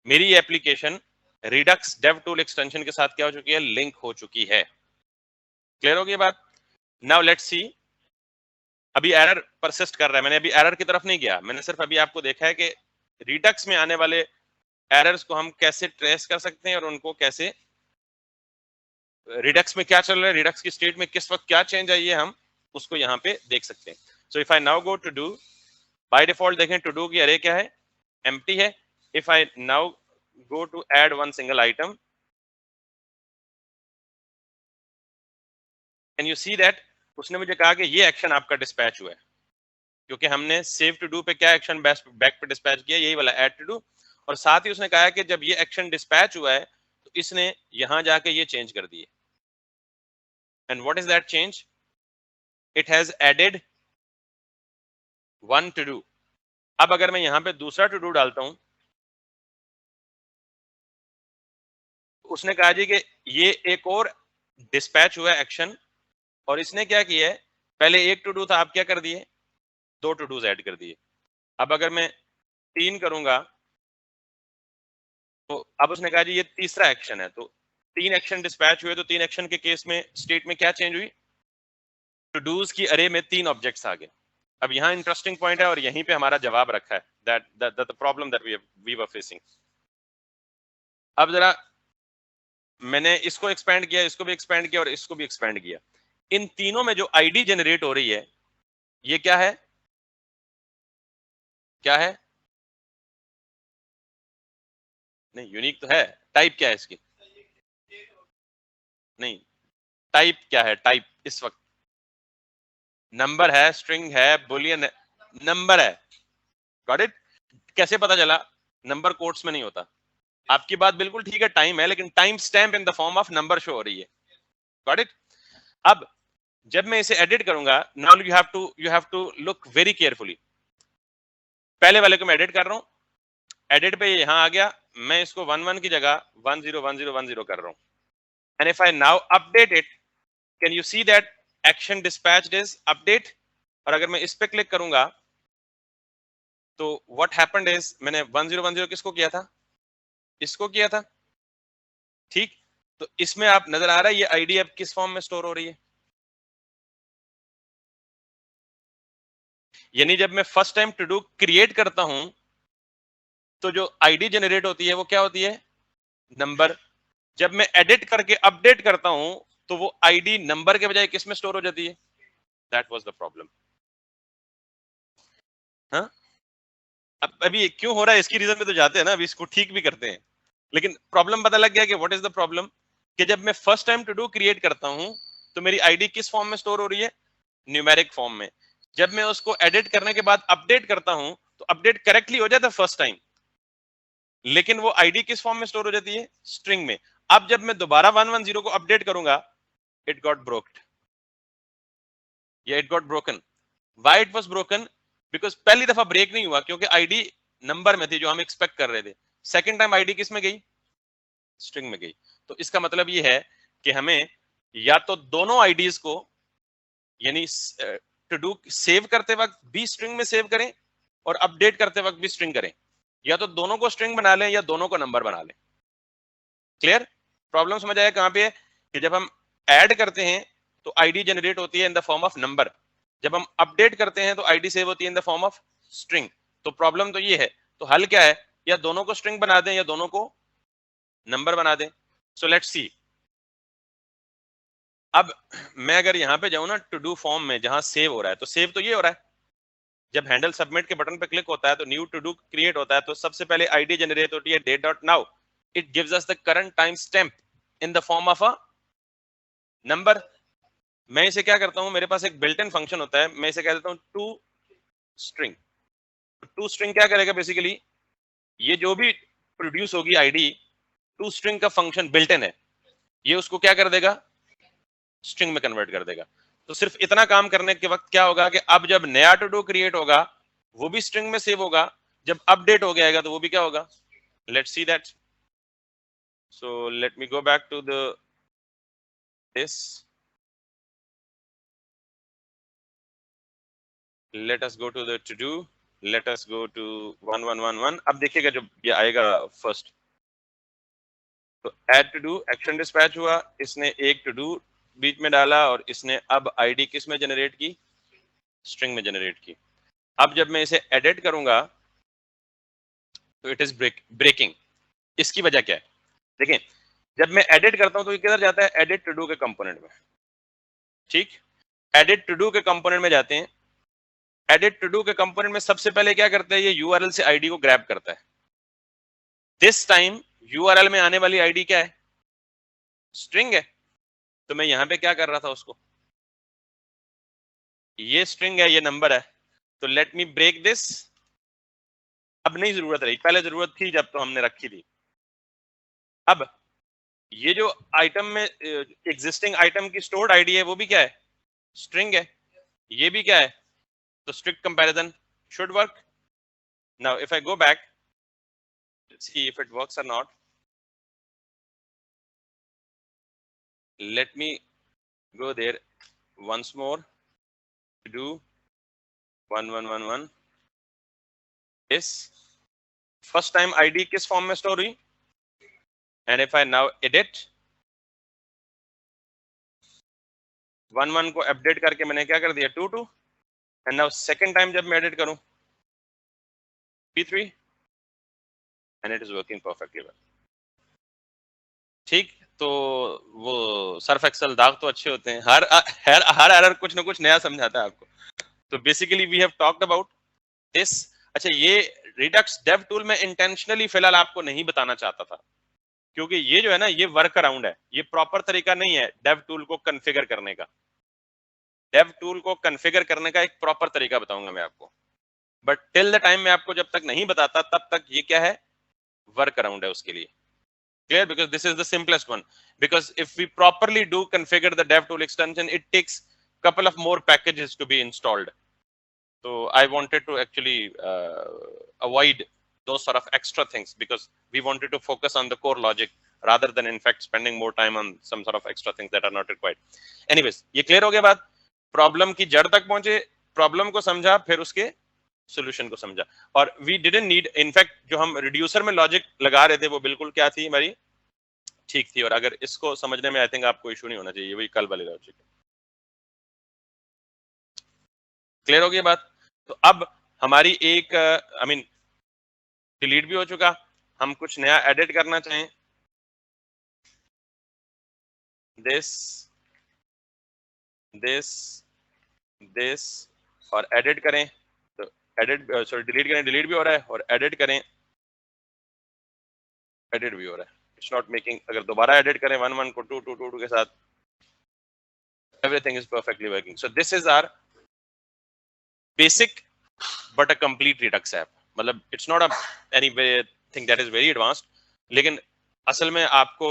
मेरी ये application redux dev tool extension के साथ क्या हो चुकी है, लिंक हो चुकी है। क्लियर होगी बात? नाउ लेट्स सी, अभी एरर परसिस्ट कर रहा है, मैंने अभी एरर की तरफ नहीं गया, मैंने सिर्फ अभी आपको देखा है कि रिडक्स में आने वाले एरर्स को हम कैसे ट्रेस कर सकते हैं और उनको कैसे, रिडक्स में क्या चल रहा है, रिडक्स की स्टेट में किस वक्त क्या चेंज आई है, हम उसको यहाँ पे देख सकते हैं। So if I now go to do, by default देखें टू डू की अरे क्या है, एम्प्टी है। If I now go to add one single item, can you see that उसने मुझे कहा कि ये एक्शन आपका डिस्पैच हुआ है, क्योंकि हमने सेव टू डू पे क्या एक्शन बैक पे डिस्पैच किया, यही वाला ऐड टू डू। और साथ ही उसने कहा कि जब ये एक्शन डिस्पैच हुआ है तो इसने यहां जाके ये चेंज कर दिए। And what is that change, it has added one to do. अब अगर मैं यहां पे दूसरा टू डू डालता हूं, उसने कहा जी कि ये एक और डिस्पैच हुआ एक्शन, और इसने क्या किया है, पहले एक टू डू था, आप क्या कर दिए, दो टू डूज ऐड कर दिए। अब अगर मैं 3 करूंगा तो अब उसने कहा जी ये तीसरा एक्शन है, तो 3 एक्शन डिस्पैच हुए, तो 3 एक्शन के केस में स्टेट में क्या चेंज हुई, टू डूज की अरे में 3 ऑब्जेक्ट्स आ गए। अब यहाँ इंटरेस्टिंग पॉइंट है और यहीं पे हमारा जवाब रखा है, that the problem that we were facing. अब जरा मैंने इसको एक्सपेंड किया, इसको भी एक्सपेंड किया और इसको भी एक्सपेंड किया। इन तीनों में जो आईडी जनरेट हो रही है ये क्या है, क्या है, नहीं यूनिक तो है, टाइप क्या है इसकी, नहीं टाइप क्या है, टाइप इस वक्त नंबर है, स्ट्रिंग है, बुलियन है, नंबर है। Got it? कैसे पता चला, नंबर कोट्स में नहीं होता। आपकी बात बिल्कुल ठीक है, टाइम है, लेकिन time stamp in the form of number show हो रही है। Got it? अब जब मैं इसे एडिट करूंगा, now you have to look very carefully. पहले वाले को मैं एडिट कर रहा हूं, एडिट पे यहां आ गया, मैं इसको 11 की जगह 101010 कर रहा हूं। And if I now update it, can you see that action dispatched is update. और अगर मैं इस पे क्लिक करूंगा तो व्हाट हैपेंड इज, मैंने 1010 किसको किया था, इसको किया था, ठीक। तो इसमें आप नजर आ रहा है ये आईडी अब किस फॉर्म में स्टोर हो रही है, यानी जब मैं first time to do create करता हूं तो जो आईडी जनरेट होती है वो क्या होती है, नंबर। जब मैं एडिट करके अपडेट करता हूं तो वो आईडी नंबर के बजाय किस में स्टोर हो जाती है, दैट वाज द प्रॉब्लम। हाँ, अब अभी क्यों हो रहा है इसकी रीजन में तो जाते हैं ना, अभी इसको ठीक भी करते हैं। लेकिन प्रॉब्लम पता लग गया कि व्हाट इज द प्रॉब्लम, कि जब मैं first time to do create करता हूं तो मेरी आईडी किस फॉर्म में स्टोर हो रही है, न्यूमेरिक फॉर्म में। जब मैं उसको एडिट करने के बाद अपडेट करता हूं तो अपडेट करेक्टली हो जाता है फर्स्ट टाइम, लेकिन वो आईडी किस फॉर्म में स्टोर हो जाती है, स्ट्रिंग में। अब जब मैं दोबारा 110 को अपडेट करूंगा, इट गॉट ब्रोक्ड, या it got broken. Why it was broken, because पहली दफा ब्रेक नहीं हुआ क्योंकि आईडी नंबर में थी जो हम एक्सपेक्ट कर रहे थे, सेकंड टाइम आईडी किस में गई, स्ट्रिंग में गई। तो इसका मतलब ये है कि हमें या तो दोनों आईडीज को, यानी टू डू सेव करते वक्त भी स्ट्रिंग में सेव करें और अपडेट करते वक्त भी स्ट्रिंग करें, या तो दोनों को स्ट्रिंग बना लें या दोनों को नंबर बना लें। क्लियर? प्रॉब्लम समझ आया कहां पे है, कि जब हम ऐड करते हैं तो आईडी जनरेट होती है इन द फॉर्म ऑफ नंबर, जब हम अपडेट करते हैं तो आईडी सेव होती है इन द फॉर्म ऑफ स्ट्रिंग। तो प्रॉब्लम तो ये है, तो हल क्या है, या दोनों को स्ट्रिंग बना दें या दोनों को नंबर बना दें। सो लेट्स सी, अब मैं अगर यहाँ पे जाऊँ ना टू डू फॉर्म में जहां सेव हो रहा है, तो सेव तो ये हो रहा है, जब हैंडल सबमिट के बटन पे क्लिक होता है तो न्यू टू डू क्रिएट होता है, तो सबसे पहले आईडी जनरेट होती है date dot now, it gives us the current time stamp in the form of a number. मैं इसे क्या करता हूं, मेरे पास एक बिल्ट इन फंक्शन होता है, मैं इसे कह देता हूं टू स्ट्रिंग। टू स्ट्रिंग क्या करेगा बेसिकली, ये जो भी प्रोड्यूस होगी आईडी, टू स्ट्रिंग का फंक्शन बिल्ट इन है, ये उसको क्या कर देगा, स्ट्रिंग में कन्वर्ट कर देगा। तो सिर्फ इतना काम करने के वक्त क्या होगा कि अब जब नया टू डू क्रिएट होगा वो भी स्ट्रिंग में सेव होगा, जब अपडेट हो जाएगा तो वो भी क्या होगा, let's see that. So let me go back to the this, let us go to the to do, let us go to 1111। अब देखिएगा जब ये आएगा फर्स्ट, तो add to do action dispatch हुआ, इसने एक टू डू बीच में डाला और इसने अब आईडी किस में जनरेट की, स्ट्रिंग में जनरेट की। अब जब मैं इसे एडिट करूंगा तो इट इज ब्रेकिंग। इसकी वजह क्या है, देखें, जब मैं एडिट करता हूं तो ये किधर जाता है, एडिट टू डू के कंपोनेंट में, ठीक, एडिट टू डू के कंपोनेंट में जाते हैं। एडिट टू डू के कंपोनेंट में सबसे पहले क्या करता है, ये यूआरएल से आईडी को ग्रैब करता है। दिस टाइम यूआरएल में आने वाली आईडी क्या है, स्ट्रिंग है, तो मैं यहां पे क्या कर रहा था, उसको, ये स्ट्रिंग है, ये नंबर है, तो लेट मी ब्रेक दिस। अब नहीं जरूरत रही, पहले जरूरत थी जब तो हमने रखी थी। अब ये जो आइटम में एग्जिस्टिंग आइटम की स्टोर्ड आईडी है वो भी क्या है, स्ट्रिंग है, ये भी क्या है, तो strict comparison should work. Now if I go back, let's see if it works or not. Let me go there once more, do 1111 is first time id किस फॉर्म में स्टोर हुई, and if I now edit 11 को update करके मैंने क्या कर दिया 22, and now second time जब मैं एडिट करूं p3 and it is working perfectly well. ठीक, तो वो सर्फ एक्सेल दाग तो अच्छे होते हैं, हर एरर कुछ ना कुछ नया समझाता है आपको। तो basically we have talked about this. अच्छा, ये रिडक्स डेव टूल में इंटेंशनली फिलहाल आपको नहीं बताना चाहता था, क्योंकि ये जो है ना, ये वर्क अराउंड है, ये प्रॉपर तरीका नहीं है डेव टूल को कॉन्फ़िगर करने का। डेव टूल को कॉन्फ़िगर करने का एक प्रॉपर तरीका बताऊंगा मैं आपको, बट टिल द टाइम मैं आपको जब तक नहीं बताता तब तक ये क्या है, वर्क अराउंड है उसके लिए। Clear? Because this is the simplest one. Because if we properly do configure the DevTool extension, it takes couple of more packages to be installed. So I wanted to actually avoid those sort of extra things because we wanted to focus on the core logic rather than in fact spending more time on some sort of extra things that are not required. Anyways, ये clear हो गया बात, problem की जड़ तक पहुंचे, problem को समझा, फिर उसके सोल्यूशन को समझा। और वी डिडंट नीड, इनफैक्ट जो हम रिड्यूसर में लॉजिक लगा रहे थे वो बिल्कुल क्या थी हमारी, ठीक थी। और अगर इसको समझने में आई थिंक आपको इशू नहीं होना चाहिए, वही कल वाली लॉजिक। क्लियर हो गई बात। तो अब हमारी एक आई मीन डिलीट भी हो चुका, हम कुछ नया एडिट करना चाहें, दिस दिस दिस और एडिट करें, तो एडिट सॉरी डिलीट करें, डिलीट भी हो रहा है, और एडिट करें, एडिट भी हो रहा है। इट्स नॉट मेकिंग, अगर दोबारा एडिट करें 11 को 2 के साथ, everything is perfectly working. So this is our basic but a complete Redux app. मतलब it's not a anything that is very advanced, लेकिन असल में आपको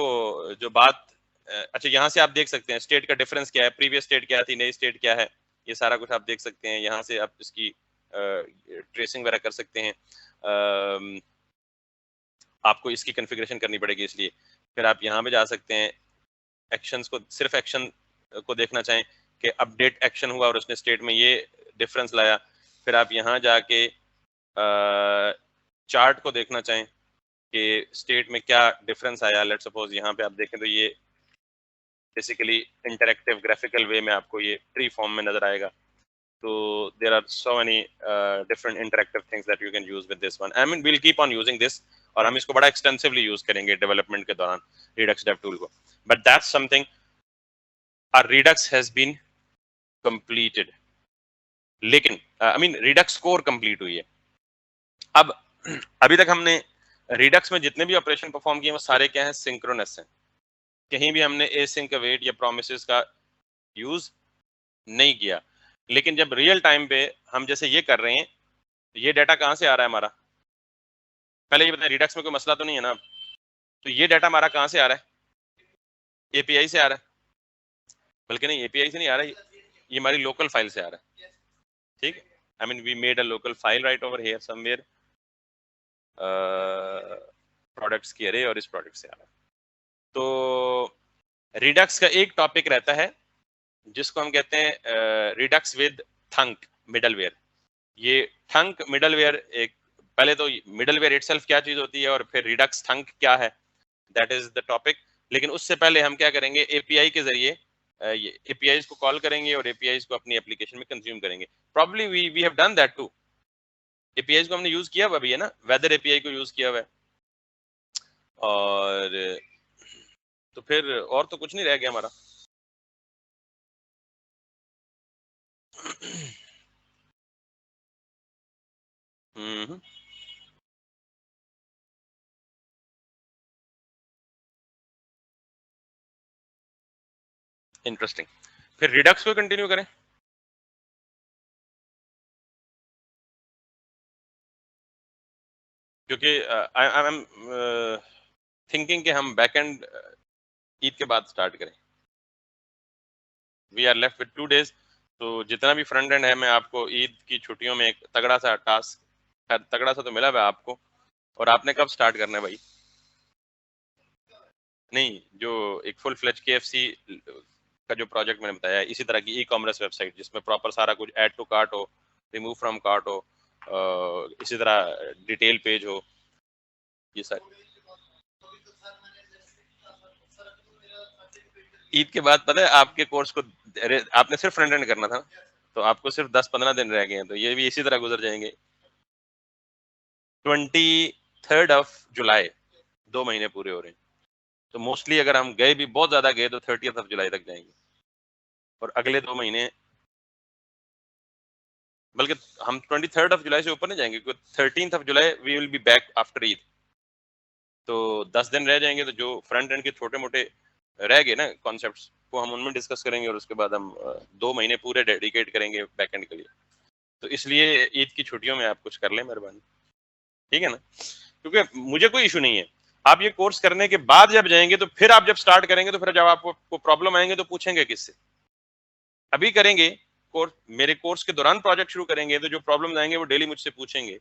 जो बात, अच्छा यहाँ से आप देख सकते हैं स्टेट का डिफरेंस क्या है, प्रीवियस स्टेट क्या थी, नई स्टेट क्या है, ये सारा कुछ आप देख सकते हैं। यहाँ से आप इसकी ट्रेसिंग वगैरह कर सकते हैं। आपको इसकी कॉन्फ़िगरेशन करनी पड़ेगी, इसलिए फिर आप यहाँ पे जा सकते हैं, एक्शंस को, सिर्फ एक्शन को देखना चाहें कि अपडेट एक्शन हुआ और उसने स्टेट में ये डिफरेंस लाया, फिर आप यहाँ जाके चार्ट को देखना चाहें कि स्टेट में क्या डिफरेंस आया। लेट सपोज यहाँ पे आप देखें तो ये बेसिकली इंटरैक्टिव ग्राफिकल वे में आपको ये ट्री फॉर्म में नजर आएगा। तो there are so many different interactive things that you can use with this one. I mean we'll keep on using this, और हम इसको बड़ा एक्सटेंसिवली यूज करेंगे डेवलपमेंट के दौरान, रिडक्स डेव टूल को। But that's something our redux has been completed, लेकिन I mean Redux core complete हुई है। अब अभी तक हमने रिडक्स में जितने भी ऑपरेशन परफॉर्म किए वो सारे क्या हैं, सिंक्रोनस हैं। कहीं भी हमने एसिंक अवेट या प्रोमिसेस का यूज नहीं किया। लेकिन जब रियल टाइम पे हम जैसे ये कर रहे हैं, ये डाटा कहाँ से आ रहा है हमारा, पहले ये बताएं, रिडक्स में कोई मसला तो नहीं है ना? तो ये डाटा हमारा कहाँ से आ रहा है? एपीआई से आ रहा है, बल्कि नहीं एपीआई से नहीं आ रहा है, ये हमारी लोकल फाइल से आ रहा है। ठीक, I mean we made a local file right over here somewhere, products की अरे, और इस प्रोडक्ट से आ रहा है। तो रिडक्स का एक टॉपिक रहता है जिसको हम कहते हैं रिडक्स विद थंक मिडलवेयर। ये थंक मिडलवेयर एक, पहले तो मिडलवेयर इटसेल्फ क्या चीज होती है और फिर रिडक्स थंक क्या है, दैट इज द टॉपिक। लेकिन उससे पहले हम क्या करेंगे, एपीआई के जरिए ये एपीआईज को कॉल करेंगे और एपीआईज को अपनी एप्लीकेशन में कंज्यूम करेंगे। Probably we have done that too, APIs को हमने यूज किया हुआ भी है ना, वेदर एपीआई को यूज किया हुआ है, और तो फिर और तो कुछ नहीं रह गया हमारा। हम्म, इंटरेस्टिंग। फिर रिडक्स को कंटिन्यू करें, क्योंकि आई एम थिंकिंग कि हम बैकएंड ईद के बाद स्टार्ट करें। We are left with 2 days, तो जितना भी फ्रंट एंड है मैं आपको ईद की छुट्टियों में एक तगड़ा सा टास्क, तगड़ा सा तो मिला हुआ आपको, और आपने कब स्टार्ट करना है भाई? नहीं, जो एक फुल फ्लेज केएफसी का जो प्रोजेक्ट मैंने बताया है, इसी तरह की ई कॉमर्स वेबसाइट जिसमें प्रॉपर सारा कुछ ऐड टू कार्ट हो, रिमूव फ्रॉम कार्ट हो, इसी तरह डिटेल पेज हो, ये सारी। ईद के बाद पता है आपके कोर्स को, आपने सिर्फ फ्रंट एंड करना था, तो आपको सिर्फ 10-15 दिन रह गए हैं, तो ये भी इसी तरह गुजर जाएंगे। 23rd of July, 2 महीने पूरे हो रहे हैं, तो मोस्टली अगर हम गए भी बहुत ज्यादा गए तो 30th of July तक जाएंगे, और अगले 2 महीने, बल्कि हम 23rd of July से ऊपर नहीं जाएंगे, क्योंकि 13th of July we will be back after Eid, तो 10 दिन रह जाएंगे, तो जो फ्रंट एंड के छोटे मोटे रह गए ना कॉन्सेप्ट्स, वो हम उनमें डिस्कस करेंगे, और उसके बाद हम 2 महीने पूरे डेडिकेट करेंगे बैक एंड के लिए। तो इसलिए ईद की छुट्टियों में आप कुछ कर लें मेहरबानी, ठीक है ना? क्योंकि मुझे कोई इशू नहीं है, आप ये कोर्स करने के बाद जब जाएंगे, तो फिर आप जब स्टार्ट करेंगे, तो फिर जब आपको प्रॉब्लम आएंगे तो पूछेंगे किससे? अभी करेंगे कोर्स, मेरे कोर्स के दौरान प्रोजेक्ट शुरू करेंगे, तो जो प्रॉब्लम आएंगे वो डेली मुझसे पूछेंगे,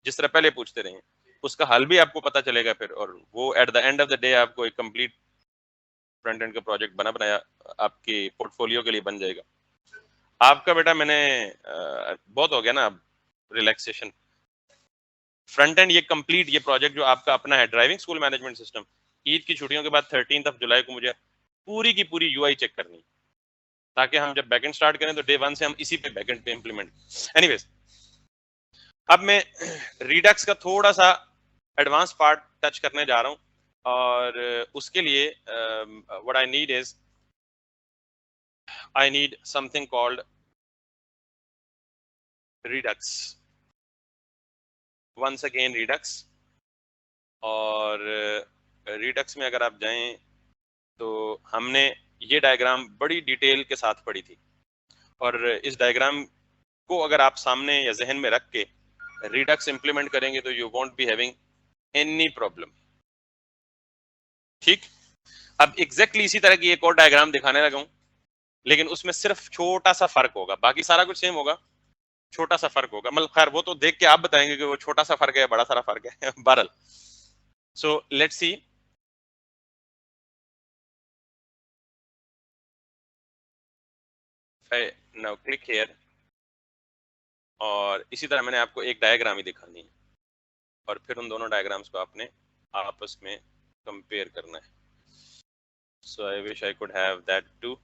जिस तरह पहले पूछते रहे, उसका हल भी आपको पता चलेगा फिर, और वो at the end of the day आपको एक कंप्लीट फ्रंट एंड का प्रोजेक्ट बना बनाया आपके पोर्टफोलियो के लिए बन जाएगा। आपका बेटा मैंने बहुत हो गया ना अब रिलैक्सेशन, फ्रंट एंड ये कंप्लीट, ये प्रोजेक्ट जो आपका अपना है driving school management system, Eid की छुट्टियों के बाद 13th of July को मुझे पूरी की पूरी यूआई चेक करनी है, ताकि हम जब बैकएंड स्टार्ट करें तो डे 1 से हम इसी पे बैकएंड पे इंप्लीमेंट। एनीवेज, अब मैं रिडक्स का थोड़ा सा एडवांस पार्ट टच करने जा रहा हूँ, और उसके लिए what I need is, I need something called redux, once again redux. और रिडक्स में अगर आप जाएं, तो हमने ये डायग्राम बड़ी डिटेल के साथ पढ़ी थी, और इस डायग्राम को अगर आप सामने या जहन में रख के रिडक्स इंप्लीमेंट करेंगे, तो you won't be having any problem. ठीक, अब एग्जैक्टली इसी तरह की एक और डायग्राम दिखाने लगा हूं, लेकिन उसमें सिर्फ छोटा सा फर्क होगा, बाकी सारा कुछ सेम होगा, छोटा सा फर्क होगा, मतलब खैर वो तो देख के आप बताएंगे कि वो छोटा सा फर्क है बड़ा सारा फर्क है बहरल। So let's see, now click here, और इसी तरह मैंने आपको एक डायग्राम ही दिखानी है, और फिर उन दोनों डायग्राम्स को आपने आपस में कंपेयर करना है। So I wish I could have that too,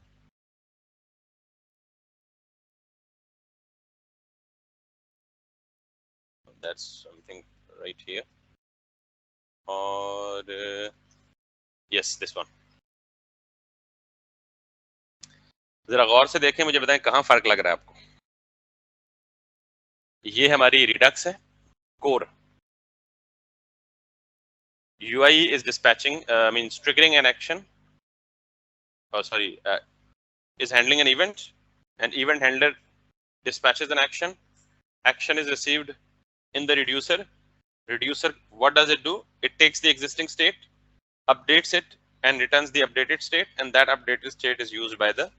that's something right here, और यस दिस वन। जरा गौर से देखें, मुझे बताएं कहां फर्क लग रहा है आपको। ये हमारी रिडक्स है, core. UI is dispatching, means triggering an action. Oh, sorry, is handling an event. An event handler dispatches an action. Action is received in the reducer. Reducer, what does it do? It takes the existing state, updates it, and returns the updated state, and that updated state is used by the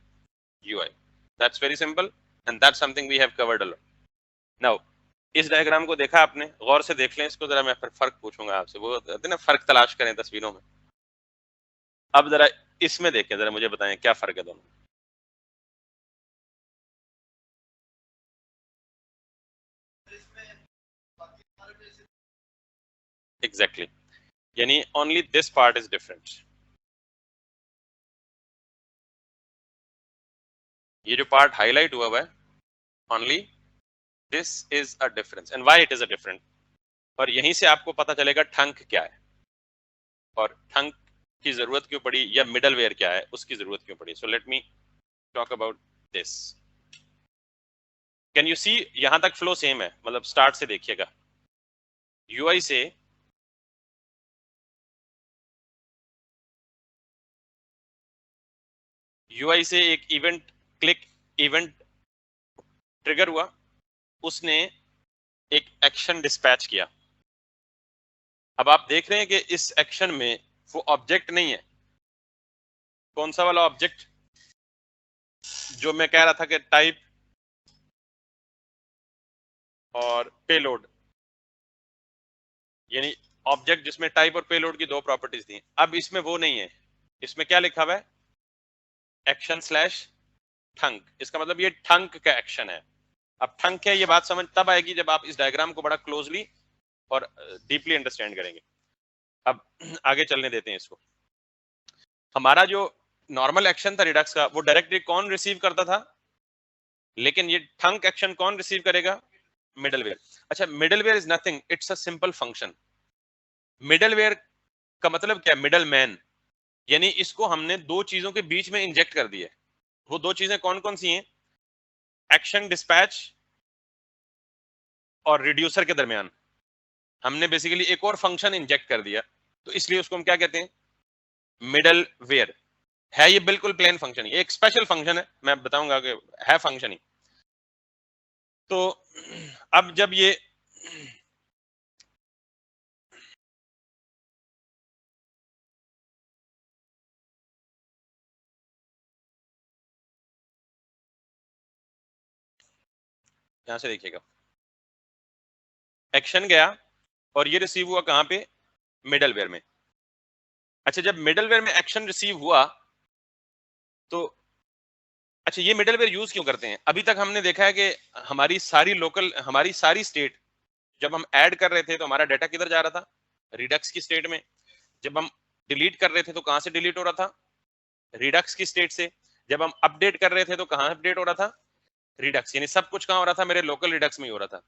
UI. That's very simple, and that's something we have covered a lot. Now, इस diagram को देखा आपने, गौर से देख लें इसको जरा, मैं फिर फर्क पूछूंगा आपसे, वो कहते हैं ना फर्क तलाश करें तस्वीरों में। अब जरा इसमें देखें, जरा मुझे बताएं क्या फर्क है दोनों। एग्जैक्टली, यानी only this part is different. ये जो पार्ट हाईलाइट हुआ हुआ है, only this is a difference, and why it is a different. और यहीं से आपको पता चलेगा ठंक क्या है, और ठंक की जरूरत क्यों पड़ी, या मिडलवेयर क्या है उसकी जरूरत क्यों पड़ी। So let me talk about this. Can you see, यहां तक फ्लो सेम है, मतलब स्टार्ट से देखिएगा। यूआई से एक इवेंट क्लिक, इवेंट ट्रिगर हुआ, उसने एक एक्शन डिस्पैच किया। अब आप देख रहे हैं कि इस एक्शन में वो ऑब्जेक्ट नहीं है। कौन सा वाला ऑब्जेक्ट जो मैं कह रहा था कि टाइप और पेलोड, यानी ऑब्जेक्ट जिसमें टाइप और पेलोड की दो प्रॉपर्टीज थी। अब इसमें वो नहीं है, इसमें क्या लिखा हुआ है, एक्शन स्लैश ठंक। इसका मतलब ये ठंक का एक्शन है। अब ठंक है, ये बात समझ तब आएगी जब आप इस डायग्राम को बड़ा क्लोजली और डीपली अंडरस्टैंड करेंगे। अब आगे चलने देते हैं इसको। हमारा जो नॉर्मल एक्शन था रिडक्स का, वो डायरेक्टली कौन रिसीव करता था, लेकिन ये ठंक एक्शन कौन रिसीव करेगा, मिडलवेयर। अच्छा, middleware is nothing, it's a simple function. Middleware का मतलब क्या, मिडल मैन, यानी इसको हमने दो चीजों के बीच में इंजेक्ट कर दिया। वो दो चीजें कौन कौन सी हैं, एक्शन डिस्पैच और रिड्यूसर के दरमियान हमने बेसिकली एक और फंक्शन इंजेक्ट कर दिया, तो इसलिए उसको हम क्या कहते हैं, मिडल वेयर। है ये बिल्कुल प्लेन फंक्शन, ये एक स्पेशल फंक्शन है, मैं बताऊंगा कि है फंक्शन ही। तो अब जब ये यहां से देखिएगा, एक्शन गया और ये रिसीव हुआ कहां पे, मिडलवेयर में। अच्छा, जब मिडलवेयर में एक्शन रिसीव हुआ तो अच्छा, ये मिडलवेयर यूज क्यों करते हैं। अभी तक हमने देखा है कि हमारी सारी स्टेट जब हम ऐड कर रहे थे तो हमारा डाटा किधर जा रहा था, रिडक्स की स्टेट में। जब हम डिलीट कर रहे थे तो कहां से डिलीट हो रहा था, रिडक्स की स्टेट से। जब हम अपडेट कर रहे थे तो कहां अपडेट हो रहा था, रिडक्स। यानी सब कुछ कहां हो रहा था, मेरे लोकल रिडक्स में ही हो रहा था।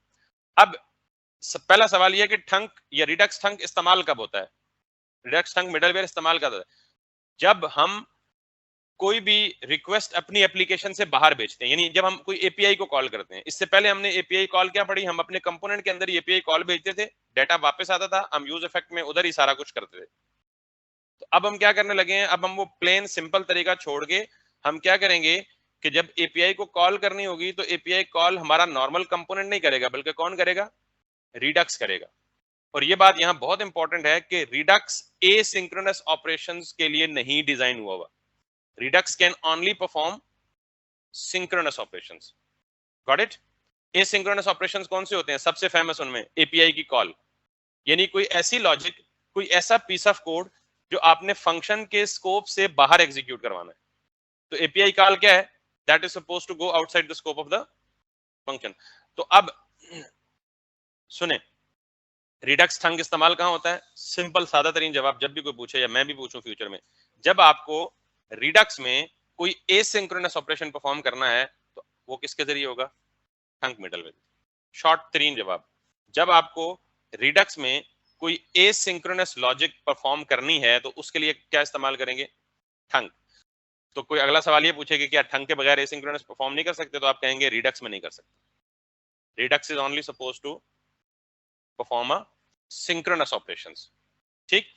अब पहला सवाल यह कि ठंक या रिडक्स ठंक इस्तेमाल कब होता है, रिडक्स ठंक मिडलवेयर इस्तेमाल कब होता है, जब हम कोई भी रिक्वेस्ट अपनी एप्लीकेशन से बाहर भेजते हैं, यानी जब हम कोई एपीआई को कॉल करते हैं। इससे पहले हमने एपीआई कॉल क्या पढ़ी, हम अपने कंपोनेंट के अंदर एपीआई कॉल भेजते थे, डाटा वापस आता था, हम यूज इफेक्ट में उधर ही सारा कुछ करते थे। तो अब हम क्या करने लगे हैं, अब हम वो प्लेन सिंपल तरीका छोड़ के हम क्या करेंगे कि जब एपीआई को कॉल करनी होगी तो एपीआई कॉल हमारा नॉर्मल कंपोनेंट नहीं करेगा, बल्कि कौन करेगा, रिडक्स करेगा। और ये बात यहां बहुत इंपॉर्टेंट है कि रिडक्स एसिंक्रोनस ऑपरेशंस के लिए नहीं डिजाइन हुआ हुआ। Redux can only perform synchronous operations. Got it. Asynchronous operations कौन से होते हैं, सबसे फेमस उनमें एपीआई की कॉल, यानी कोई ऐसी लॉजिक, कोई ऐसा पीस ऑफ कोड जो आपने फंक्शन के स्कोप से बाहर एग्जीक्यूट करवाना है। तो एपीआई कॉल क्या है, that is suppose to go outside the scope of the function. तो अब सुने, रिडक्स ठंग इस्तेमाल कहां होता है, सिंपल सादा तरीन जवाब जब भी कोई पूछे या मैं भी पूछूं फ्यूचर में, जब आपको रिडक्स में कोई एसिंक्रोनस ऑपरेशन परफॉर्म करना है तो वो किसके जरिए होगा, ठंक मिडलवेयर। शॉर्ट तरीन जवाब, जब आपको रिडक्स में कोई एसिंक्रोनस लॉजिक परफॉर्म करनी है तो उसके लिए क्या इस्तेमाल करेंगे, ठंक। तो कोई अगला सवाल ये पूछे कि क्या ठंग के बगैर एसिंक्रोनस परफॉर्म नहीं कर सकते, तो आप कहेंगे रिडक्स में नहीं कर सकते। Redux is only suppose to perform a synchronous operations. ठीक,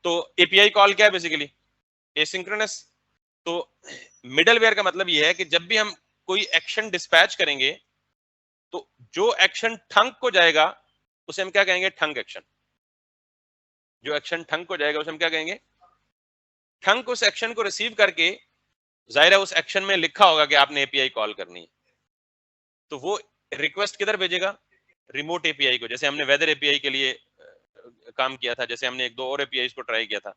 तो एपीआई कॉल क्या है बेसिकली, एसिंक्रोनस। तो मिडलवेयर का मतलब ये है कि जब भी हम कोई एक्शन डिस्पैच करेंगे तो जो एक्शन ठंक को जाएगा उसे हम क्या कहेंगे, ठंक एक्शन। जो एक्शन ठंक को जाएगा उसे हम क्या कहेंगे, ठंक। उस एक्शन को रिसीव करके जाहिर है उस एक्शन में लिखा होगा कि आपने एपीआई कॉल करनी है, तो वो रिक्वेस्ट किधर भेजेगा, रिमोट एपीआई को। जैसे हमने वेदर एपीआई के लिए काम किया था, जैसे हमने एक दो और एपीआई को ट्राई किया था।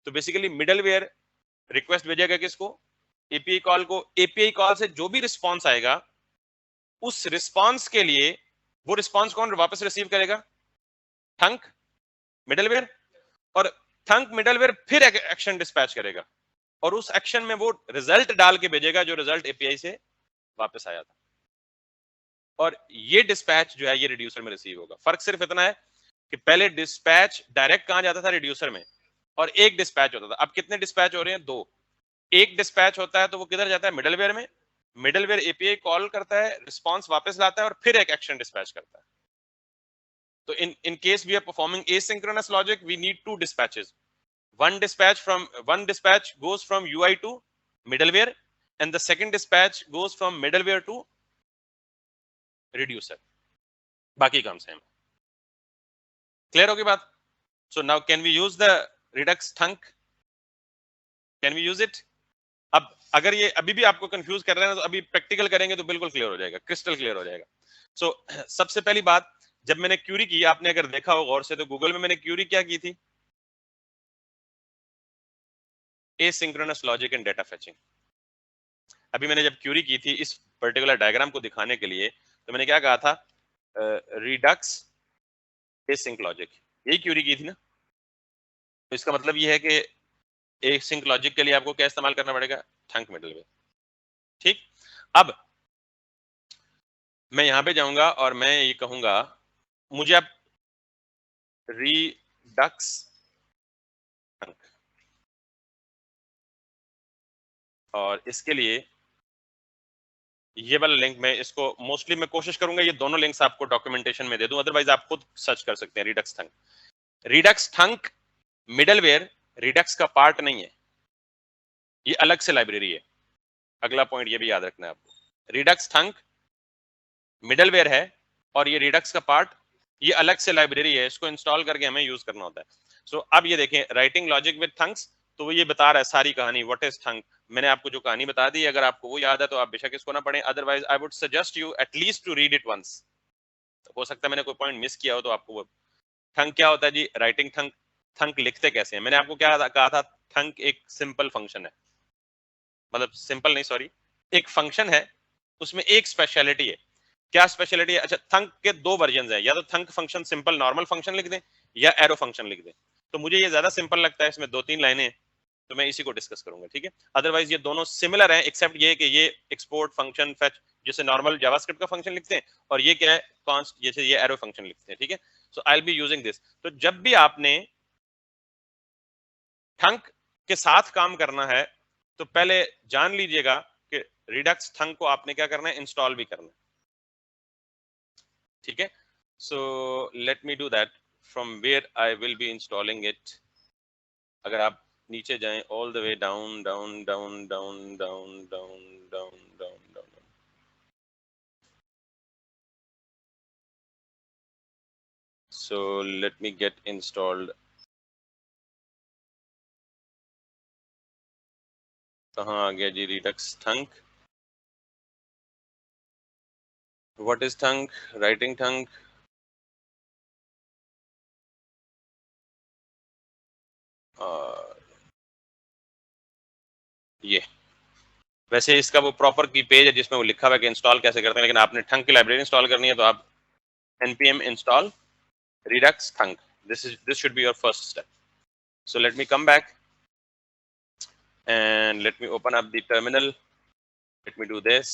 तो बेसिकली मिडलवेयर रिक्वेस्ट भेजेगा किसको, एपीआई कॉल को। एपीआई कॉल से जो भी रिस्पॉन्स आएगा उस रिस्पॉन्स के लिए वो रिस्पॉन्स कौन वापस रिसीव करेगा, थंक मिडलवेयर। और थंक मिडलवेयर फिर एक्शन डिस्पैच करेगा और उस एक्शन में वो रिजल्ट डाल के भेजेगा जो रिजल्ट एपीआई से वापस आया था। और ये डिस्पैच जो है ये रिड्यूसर में रिसीव होगा। फर्क सिर्फ इतना है कि पहले डिस्पैच डायरेक्ट कहां जाता था, रिड्यूसर में, और एक डिस्पैच होता था। अब कितने डिस्पैच हो रहे हैं, दो। एक डिस्पैच होता है तो वो किधर जाता है, मिडलवेयर में। मिडलवेयर एपीआई कॉल करता है, रिस्पॉन्स वापस लाता है और फिर एक एक्शन डिस्पैच करता है। तो in case we are performing asynchronous logic, we need two dispatches. One dispatch goes from UI to middleware, and the second dispatch goes from middleware to reducer. बाकी काम सेम। क्लियर होगी बात? So now can we use the redux thunk? Can we use it? अब अगर ये अभी भी आपको कंफ्यूज कर रहे हैं तो अभी प्रैक्टिकल करेंगे तो बिल्कुल क्लियर हो जाएगा, क्रिस्टल क्लियर हो जाएगा। सो सबसे पहली बात, जब मैंने क्यूरी की, आपने अगर देखा हो गौर से तो गूगल में मैंने क्यूरी क्या की थी, asynchronous logic and data fetching. अभी मैंने जब क्यूरी की थी इस पर्टिकुलर डायग्राम को दिखाने के लिए, तो मैंने क्या कहा था, रिडक्स एसिंक लॉजिक, यही क्यूरी की थी ना। तो इसका मतलब ये है कि एसिंक लॉजिक के लिए आपको क्या इस्तेमाल करना पड़ेगा, थंक मिडलवेयर। ठीक, अब मैं यहां पे जाऊंगा और मैं ये कहूंगा मुझे अब रिडक्स थंक, और इसके लिए ये वाला लिंक, मैं इसको मोस्टली मैं कोशिश करूंगा ये दोनों लिंक्स आपको डॉक्यूमेंटेशन में दे दूं, अदरवाइज आप खुद सर्च कर सकते हैं रिडक्स थंक। रिडक्स थंक मिडलवेयर रिडक्स का पार्ट नहीं है, ये अलग से लाइब्रेरी है। अगला पॉइंट ये भी याद रखना है आपको, रिडक्स थंक मिडलवेयर है और ये रिडक्स का पार्ट, ये अलग से लाइब्रेरी है, इसको इंस्टॉल करके हमें यूज करना होता है। सो अब ये देखें, राइटिंग लॉजिक विद थंक्स, तो वो ये बता रहा है सारी कहानी, व्हाट इज थंक। मैंने आपको जो कहानी बता दी, अगर आपको वो याद है तो आप बेशक इसको ना पढ़ें, otherwise I would suggest you at least to read it once. हो सकता है मैंने कोई पॉइंट मिस किया हो तो आपको वो। थंक क्या होता है जी, राइटिंग थंक। थंक लिखते कैसे हैं, मैंने आपको क्या कहा था, थंक एक सिंपल फंक्शन है, मतलब सिंपल नहीं सॉरी, एक फंक्शन है, उसमें एक स्पेशलिटी है। क्या स्पेशलिटी है, अच्छा थंक के दो वर्जन है, या तो थंक फंक्शन सिंपल नॉर्मल फंक्शन लिख दें या एरो फंक्शन लिख दें। तो मुझे ये ज्यादा सिंपल लगता है, इसमें दो तीन लाइनें, तो मैं इसी को डिस्कस करूंगा, ठीक है। अदरवाइज ये दोनों सिमिलर हैं, एक्सेप्ट ये कि ये एक्सपोर्ट फंक्शन फेच जैसे नॉर्मल जावास्क्रिप्ट का फंक्शन लिखते हैं, और ये क्या है, कॉन्स्ट जैसे ये एरो फंक्शन लिखते हैं, ठीक है। So I will be using this. तो जब भी आपने थंक के साथ काम करना है तो पहले जान लीजिएगा कि रिडक्स थंक को आपने क्या करना है, इंस्टॉल भी करना है, ठीक है। So let me do that, from where I will be installing it. अगर आप नीचे जाएं all the way down down down down down down down down down, so let me get installed। कहाँ आ गया जी Redux thunk, what is thunk, writing thunk, ये वैसे इसका वो प्रॉपर की पेज है जिसमें वो लिखा हुआ है कि इंस्टॉल कैसे करते हैं, लेकिन आपने थंक की लाइब्रेरी इंस्टॉल करनी है तो आप npm install redux thunk, this should be your first step। so let me come back and let me open up the terminal, let me do this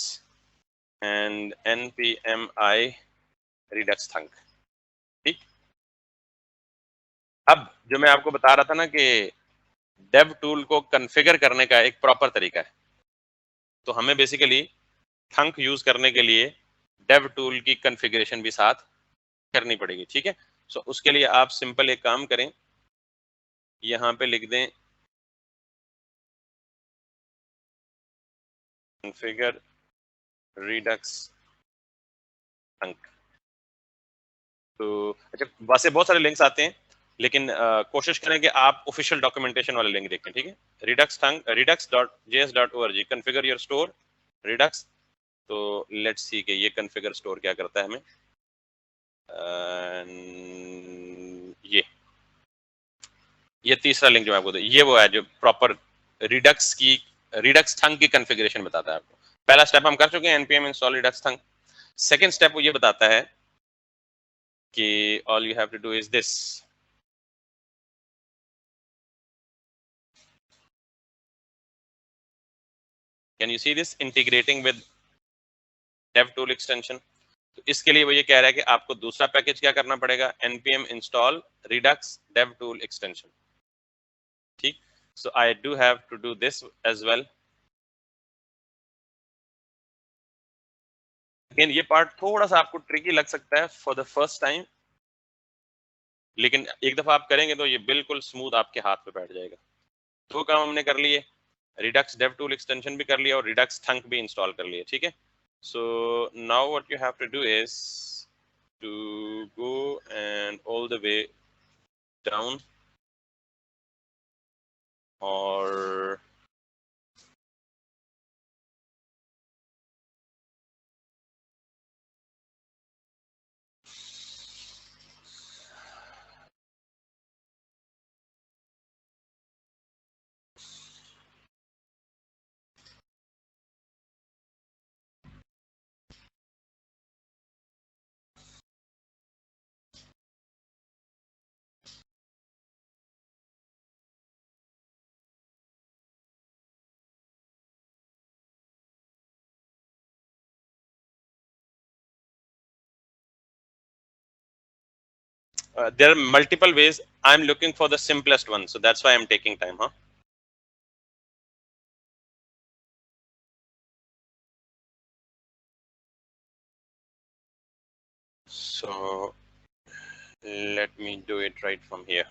and npm I redux thunk। ठीक, अब जो मैं आपको बता रहा था ना कि डेव टूल को कॉन्फ़िगर करने का एक प्रॉपर तरीका है, तो हमें बेसिकली थंक यूज करने के लिए डेव टूल की कॉन्फ़िगरेशन भी साथ करनी पड़ेगी, ठीक है। सो उसके लिए आप सिंपल एक काम करें, यहाँ पे लिख दें कॉन्फ़िगर रिडक्स थंक। तो अच्छा, वैसे बहुत सारे लिंक्स आते हैं, लेकिन कोशिश करें कि आप ऑफिशियल डॉक्यूमेंटेशन वाले लिंक देखें, ठीक है। redux.js.org configure your store Redux. तो लेट्स सी कि ये कॉन्फ़िगर स्टोर क्या करता है हमें। ये तीसरा लिंक जो मैं आपको ये वो है जो प्रॉपर रिडक्स थंक की कॉन्फ़िगरेशन बताता है आपको। पहला स्टेप हम कर चुके हैं, npm install redux thunk. Second step वो ये बताता है कि all you have to do is this. Can you see this, integrating with DevTool extension. तो इसके लिए वो ये कह रहा है कि आपको दूसरा पैकेज क्या करना पड़ेगा, npm install Redux DevTool extension, ठीक। So I do have to do this as well. लेकिन ये पार्ट थोड़ा सा आपको ट्रिकी लग सकता है फॉर द फर्स्ट टाइम, लेकिन एक दफा आप करेंगे तो ये बिल्कुल स्मूथ आपके हाथ पे बैठ जाएगा। दो काम हमने कर लिए, रिडक्स DevTool एक्सटेंशन भी कर लिया और रिडक्स थंक भी इंस्टॉल कर लिया, ठीक है। So now what you have to do is to go and all the way down और there are multiple ways. I'm looking for the simplest one, so that's why I'm taking time, huh? So let me do it right from here.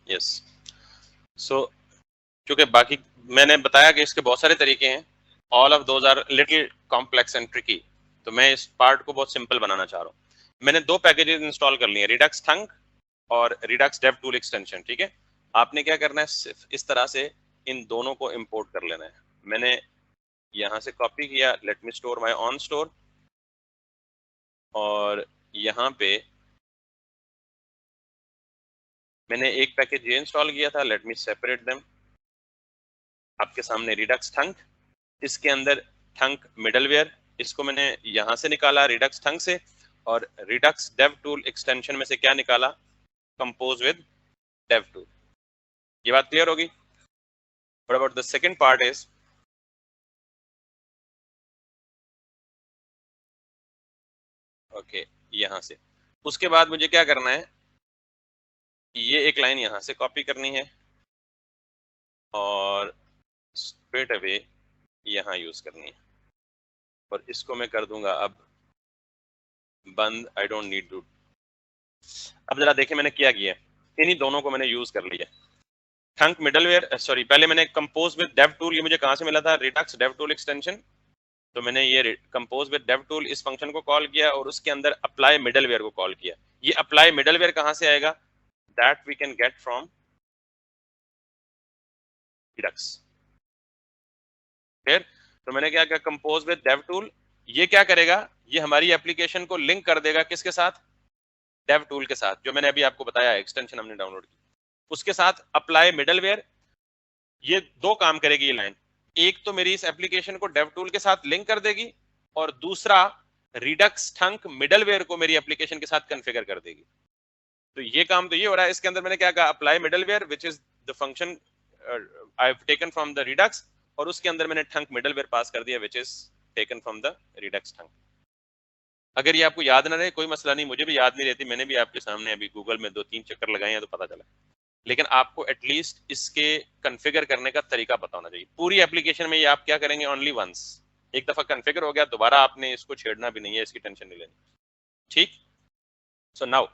Yes. So क्योंकि बाकी मैंने बताया कि इसके बहुत सारे तरीके हैं, all of those are little complex and tricky, तो मैं इस पार्ट को बहुत सिंपल बनाना चाह रहा हूँ। मैंने दो पैकेजेस इंस्टॉल कर लिए, रिडक्स थंक और रिडक्स डेव टूल एक्सटेंशन, ठीक है। आपने क्या करना है, सिर्फ इस तरह से इन दोनों को इंपोर्ट कर लेना है। मैंने यहाँ से कॉपी किया, let me store my on store, और यहाँ पे मैंने एक पैकेज ये इंस्टॉल किया था, लेट मी सेपरेट देम। आपके सामने रिडक्स थंक, इसके अंदर थंक मिडलवेयर, इसको मैंने यहाँ से निकाला रिडक्स थंक से, और रिडक्स डेव टूल एक्सटेंशन में से क्या निकाला, कंपोज विद डेव टूल। ये बात क्लियर होगी। What about the second part is, okay, यहाँ से उसके बाद मुझे क्या करना है, ये एक लाइन यहाँ से कॉपी करनी है और स्ट्रेट अवे यहाँ यूज करनी है, और इसको मैं कर दूंगा अब बंद, आई डोंट नीड टू। अब जरा देखें मैंने क्या किया, इन्हीं दोनों को मैंने यूज कर लिया। थंक मिडलवेयर, सॉरी, पहले मैंने कंपोज विद डेव टूल, ये मुझे कहां से मिला था, रिडक्स डेव टूल एक्सटेंशन। तो मैंने ये कंपोज विद डेव टूल इस फंक्शन को कॉल किया और उसके अंदर अप्लाई मिडलवेयर को कॉल किया। ये अप्लाई मिडलवेयर कहां से आएगा, that we can get from redux. फिर तो मैंने क्या किया, कंपोज विद डेव टूल, ये क्या करेगा, ये हमारी एप्लीकेशन को लिंक कर देगा किसके साथ, डेव टूल के साथ, जो मैंने अभी आपको बताया एक्सटेंशन हमने डाउनलोड की, उसके साथ अप्लाई मिडलवेयर। ये दो काम करेगी ये लाइन, एक तो मेरी इस एप्लीकेशन को डेव टूल के साथ लिंक कर देगी, और दूसरा रिडक्स थंक मिडलवेयर को मेरी एप्लीकेशन के साथ कॉन्फ़िगर कर देगी। तो ये काम तो ये हो रहा है, इसके अंदर मैंने क्या कहा, apply middleware which is the function I have taken from the Redux, और उसके अंदर मैंने ठंक मिडलवेयर पास कर दिया which is taken from the Redux thunk. अगर ये आपको याद ना रहे कोई मसला नहीं, मुझे भी याद नहीं रहती, मैंने भी आपके सामने अभी गूगल में 2-3 चक्कर लगाए हैं तो पता चला, लेकिन आपको एटलीस्ट इसके कॉन्फ़िगर करने का तरीका पता होना चाहिए। पूरी एप्लीकेशन में ये आप क्या करेंगे, ओनली वंस, एक दफा कॉन्फ़िगर हो गया, दोबारा आपने इसको छेड़ना भी नहीं है, इसकी टेंशन नहीं लेनी, ठीक। सो नाउ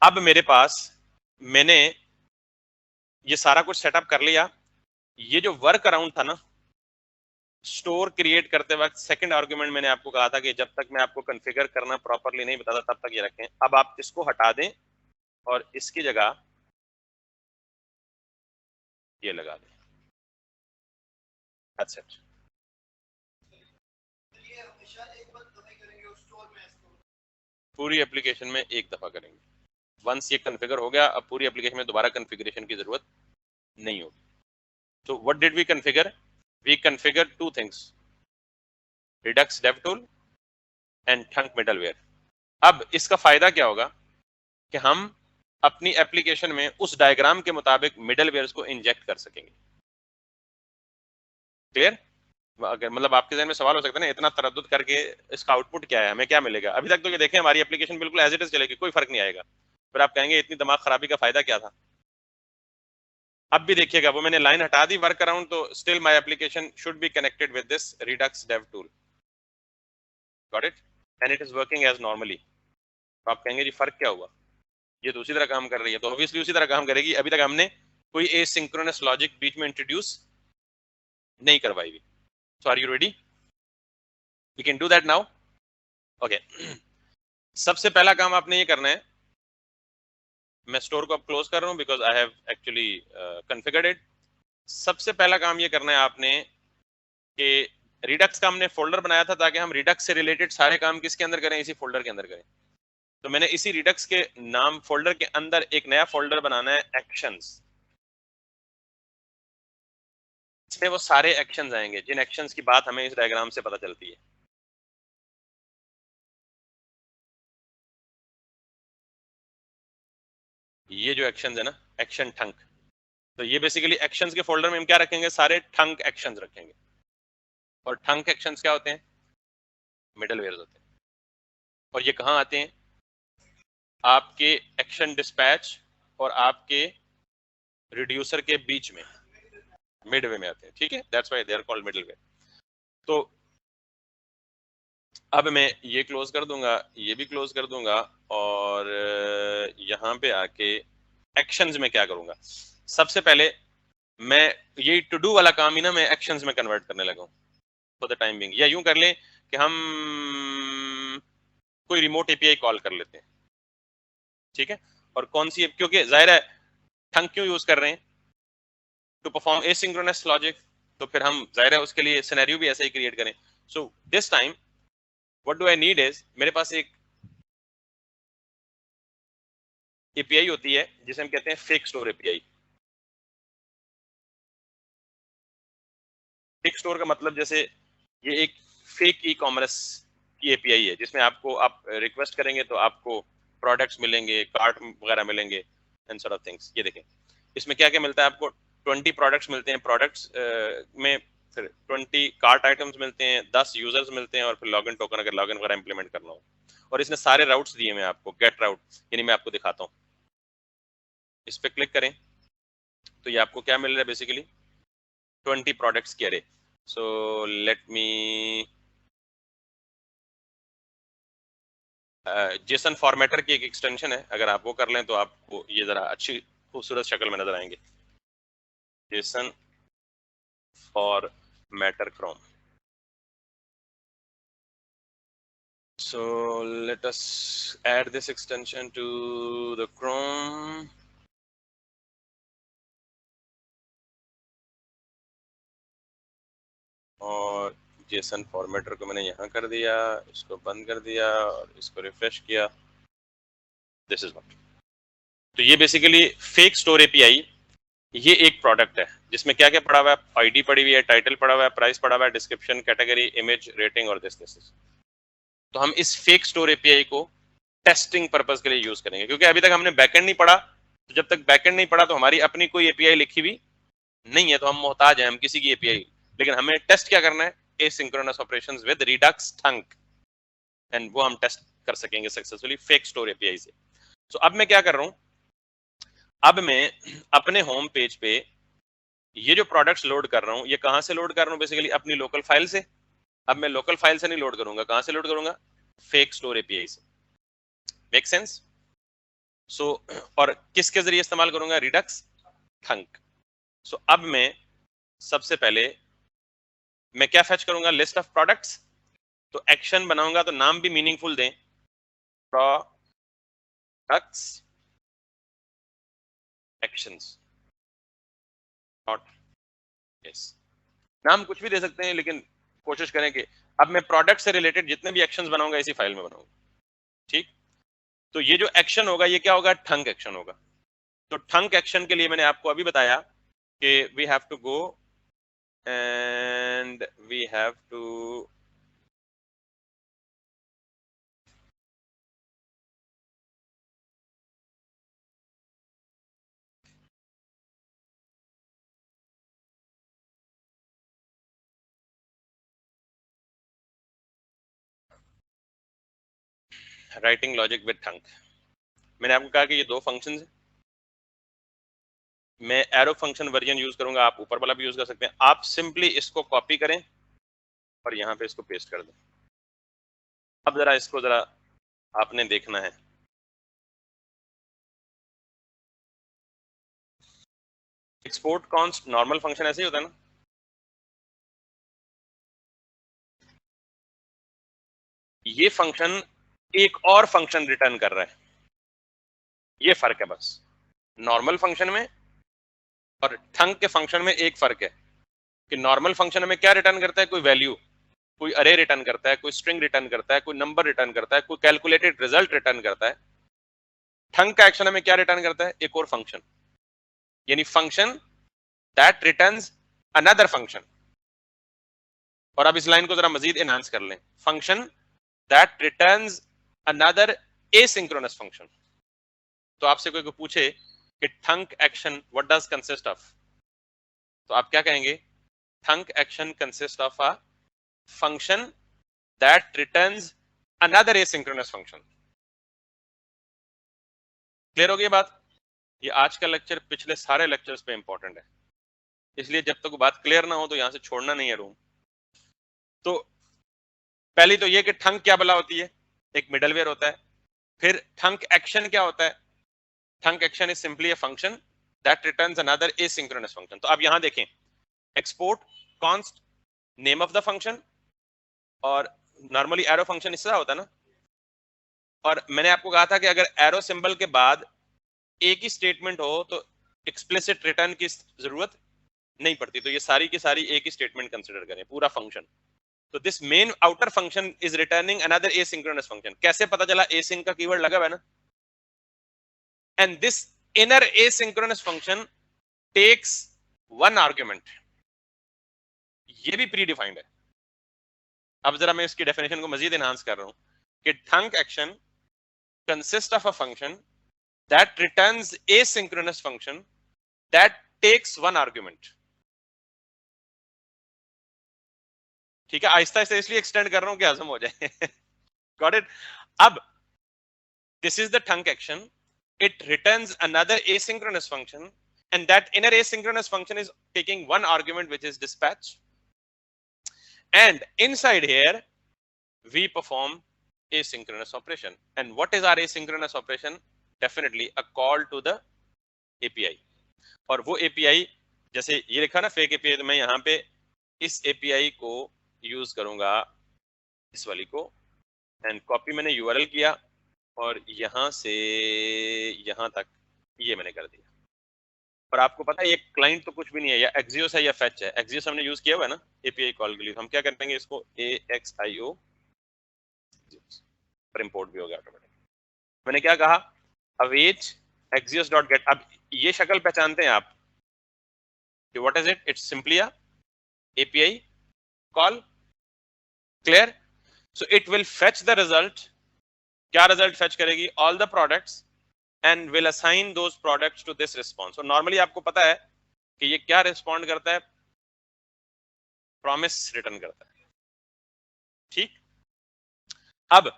अब मेरे पास, मैंने ये सारा कुछ सेटअप कर लिया। ये जो वर्क अराउंड था ना स्टोर क्रिएट करते वक्त, सेकंड आर्गुमेंट मैंने आपको कहा था कि जब तक मैं आपको कॉन्फ़िगर करना प्रॉपर्ली नहीं बताता तब तक ये रखें। अब आप इसको हटा दें और इसकी जगह ये लगा दें। अच्छा, पूरी एप्लीकेशन में एक दफा करेंगे। वंस ये कॉन्फ़िगर हो गया, अब पूरी एप्लीकेशन में दोबारा कॉन्फ़िगरेशन की जरूरत नहीं होगी। तो what did we configure? We configure two things, Redux dev tool and thunk middleware. अब इसका फायदा क्या होगा कि हम अपनी एप्लीकेशन में उस डायग्राम के मुताबिक मिडलवेयर्स को इंजेक्ट कर सकेंगे। क्लियर? अगर मतलब आपके ज़हन में सवाल हो सकता है ना, इतना तरद्दुद करके इसका आउटपुट क्या है, हमें क्या मिलेगा? अभी तक तो ये देखें हमारी एप्लीकेशन बिल्कुल एज इट इज चलेगी, कोई फर्क नहीं आएगा। फिर आप कहेंगे इतनी दिमाग खराबी का फायदा क्या था? अब भी देखिएगा, वो मैंने लाइन हटा दी वर्क अराउंड, तो still my application should be connected with this redux dev tool. Got it? And it is working as normally. तो आप कहेंगे जी फर्क क्या हुआ, ये तो उसी तरह काम कर रही है। तो ऑब्वियसली उसी तरह काम करेगी, अभी तक हमने कोई एसिंक्रोनस लॉजिक बीच में इंट्रोड्यूस नहीं करवाई हुई। So are you ready? We can do that now. Okay, सबसे पहला काम आपने ये करना है, मैं स्टोर को अब क्लोज कर रहा हूं because I have actually configured it. सबसे पहला काम ये करना है आपने कि रिडक्स का हमने फोल्डर बनाया था ताकि हम रिडक्स से रिलेटेड सारे काम किसके अंदर करें, इसी फोल्डर के अंदर करें। तो मैंने इसी रिडक्स के नाम फोल्डर के अंदर एक नया फोल्डर बनाना है, एक्शंस। इसमें वो सारे एक्शंस आएंगे जिन एक्शंस की बात हमें इस डायग्राम से पता चलती है। ये जो एक्शंस है ना, एक्शन ठंक, तो ये बेसिकली एक्शंस के फोल्डर में हम क्या रखेंगे, सारे ठंक एक्शंस रखेंगे। और ठंक एक्शंस क्या होते हैं? मिडलवेयर होते हैं। और ये कहाँ आते हैं? आपके एक्शन डिस्पैच और आपके रिड्यूसर के बीच में, मिडवे में आते हैं, ठीक है। That's why they are called middleware. तो अब मैं ये क्लोज कर दूंगा, ये भी क्लोज कर दूंगा, और यहाँ पे आके एक्शंस में क्या करूंगा, सबसे पहले मैं ये टू डू वाला काम ही ना मैं एक्शंस में कन्वर्ट करने लगा हूँ फॉर द टाइम बिंग। या यूं कर ले कि हम कोई रिमोट एपीआई कॉल कर लेते हैं, ठीक है। और कौन सी, क्योंकि जाहिर है ठंक क्यों यूज कर रहे हैं, टू परफॉर्म एसिंक्रोनस लॉजिक, तो फिर हम जाहिर है उसके लिए सिनेरियो भी ऐसा ही क्रिएट करें। So this time what do I need is, मेरे पास एक एपीआई होती है जिसे हम कहते हैं fake store API. Fake store का मतलब जैसे ये एक फेक ई कॉमर्स की एपीआई है जिसमें आपको, आप रिक्वेस्ट करेंगे तो आपको प्रोडक्ट्स मिलेंगे, कार्ट वगैरह मिलेंगे एंड सॉर्ट ऑफ थिंग्स। ये देखें इसमें क्या क्या मिलता है आपको, 20 प्रोडक्ट्स मिलते हैं, प्रोडक्ट्स में फिर 20 कार्ट आइटम्स मिलते हैं, 10 यूजर्स मिलते हैं, और फिर लॉगिन टोकन अगर लॉगिन वगैरह इंप्लीमेंट करना हो। और इसने सारे राउट्स दिए मैं आपको, गेट राउट, यानी मैं आपको दिखाता हूँ। इस पर क्लिक करें तो ये आपको क्या मिल रहा है, बेसिकली 20 प्रोडक्ट्स की अरे। सो लेट मी, जेसन फॉर्मेटर की एक एक्सटेंशन है, अगर आप वो कर लें तो आपको ये जरा अच्छी खूबसूरत शक्ल में नजर आएंगे, Jason formatter Chrome. So let us add this extension to the Chrome. और जेसन फॉर्मेटर को मैंने यहाँ कर दिया, इसको बंद कर दिया और इसको रिफ्रेश किया। This is what. तो ये बेसिकली फेक स्टोर एपीआई, ये एक प्रोडक्ट है जिसमें क्या क्या पड़ा हुआ है, आईडी पड़ी हुई है, टाइटल पड़ा हुआ है, प्राइस पड़ा हुआ है, डिस्क्रिप्शन, कैटेगरी, इमेज, रेटिंग और दिस। तो हम इस फेक स्टोर एपीआई को टेस्टिंग पर्पस के लिए यूज करेंगे, क्योंकि अभी तक हमने बैकएंड नहीं पढ़ा, तो जब तक बैकएंड नहीं पढ़ा तो हमारी अपनी कोई एपीआई लिखी हुई नहीं है, तो हम मोहताज हैं हम किसी की एपीआई। लेकिन हमें टेस्ट क्या करना है, asynchronous operations with Redux थंक, and वो हम टेस्ट कर सकेंगे सक्सेसफुली फेक स्टोर एपीआई से। तो अब मैं क्या कर रहा हूं, अब मैं अपने होम पेज पे ये जो प्रोडक्ट्स लोड कर रहा हूं, ये कहां से लोड कर रहा हूं, बेसिकली अपनी लोकल फाइल से। अब मैं लोकल फाइल से नहीं लोड करूंगा, कहां से लोड करूंगा, फेक स्टोर एपीआई से। Make sense? सो और किसके जरिए इस्तेमाल करूंगा, रिडक्स थंक। सो अब मैं सबसे पहले मैं क्या फेच करूंगा, लिस्ट ऑफ प्रोडक्ट्स। तो एक्शन बनाऊंगा तो नाम भी मीनिंगफुल दें, प्रोडक्ट्स एक्शंस, नॉट यस, नाम कुछ भी दे सकते हैं, लेकिन कोशिश करें कि अब मैं प्रोडक्ट से रिलेटेड जितने भी एक्शंस बनाऊंगा इसी फाइल में बनाऊंगा। ठीक, तो ये जो एक्शन होगा ये क्या होगा, ठंक एक्शन होगा। तो ठंक एक्शन के लिए मैंने आपको अभी बताया कि we have to go and we have to writing logic with thunk. मैंने आपको कहा कि ये दो फंक्शन है, मैं एरो फंक्शन वर्जन यूज करूंगा, आप ऊपर वाला भी यूज कर सकते हैं। आप सिंपली इसको कॉपी करें और यहां पे इसको पेस्ट कर दें। अब जरा इसको जरा आपने देखना है, एक्सपोर्ट कॉन्स्ट नॉर्मल फंक्शन ऐसे ही होता है ना, ये फंक्शन एक और फंक्शन रिटर्न कर रहा है, ये फर्क है बस। नॉर्मल फंक्शन में और ठंक के फंक्शन में एक फर्क है कि नॉर्मल फंक्शन में क्या रिटर्न करता है, कोई वैल्यू, कोई अरे रिटर्न करता है, कोई स्ट्रिंग रिटर्न करता है, कोई नंबर रिटर्न करता है, कोई कैलकुलेटेड रिजल्ट रिटर्न करता है। ठंक का एक्शन में क्या रिटर्न करता है, एक और फंक्शन, यानी function that returns another function. और अब इस लाइन को जरा मजीद एनहांस कर लें, function that returns another asynchronous function. तो आपसे कोई पूछे कि thunk action what does consist of, तो आप क्या कहेंगे, thunk action consist of a function that returns another asynchronous function. Clear हो गई बात? ये आज का लेक्चर पिछले सारे लेक्चर्स पे इंपॉर्टेंट है, इसलिए जब तक बात क्लियर ना हो तो यहां से छोड़ना नहीं है रूम। तो पहली तो ये कि ठंक क्या बला होती है, एक मिडलवेयर होता है। फिर ठंक एक्शन क्या होता है, thunk action is simply a function that returns another asynchronous function. तो अब यहां देखें, export const name of the function, और नॉर्मली एरो फंक्शन इससे होता है ना। और मैंने आपको कहा था कि अगर एरो सिंबल के बाद एक ही स्टेटमेंट हो तो एक्सप्लिसिट रिटर्न की जरूरत नहीं पड़ती, तो ये सारी की सारी एक ही स्टेटमेंट कंसिडर करें, पूरा फंक्शन। तो this main outer function is returning another asynchronous function. कैसे पता चला, एसिंक का कीवर्ड लगा हुआ है ना, and this inner asynchronous function takes one argument, ये भी प्री डिफाइंड है। अब जरा मैं इसकी डेफिनेशन को मजीद एनहांस कर रहा हूं कि thunk action consist of a function that returns asynchronous function that takes one argument. ठीक है, आहिस्ता आहिस्ता इसलिए एक्सटेंड कर रहा हूं कि हजम हो जाए। Got it? अब this is the thunk action, it returns another asynchronous function, and that inner asynchronous function is taking one argument which is dispatch, and inside here we perform asynchronous operation. And what is our asynchronous operation? Definitely a call to the API। और वो API जैसे ये लिखा ना fake API, तो मैं यहाँ पे इस API को यूज करूंगा, इस वाली को, एंड कॉपी मैंने URL किया और यहां से यहां तक ये मैंने कर दिया। और आपको पता है ये क्लाइंट तो कुछ भी नहीं है, या एक्सियोस है या फेच है। एक्सियोस हमने यूज किया हुआ है ना एपीआई कॉल के लिए, हम क्या करेंगे, इसको AXIO पर इंपोर्ट भी हो गया ऑटोमेटिक। मैंने क्या कहा, अवेट axios.get। अब ये शक्ल पहचानते हैं आप कि what is it, it's simply a API call. Clear? So it will fetch the result क्या रिजल्ट फेच करेगी? All the products and will assign those products to this response. और नॉर्मली आपको पता है कि ये क्या रिस्पॉन्ड करता है? प्रॉमिस रिटर्न करता है। ठीक, अब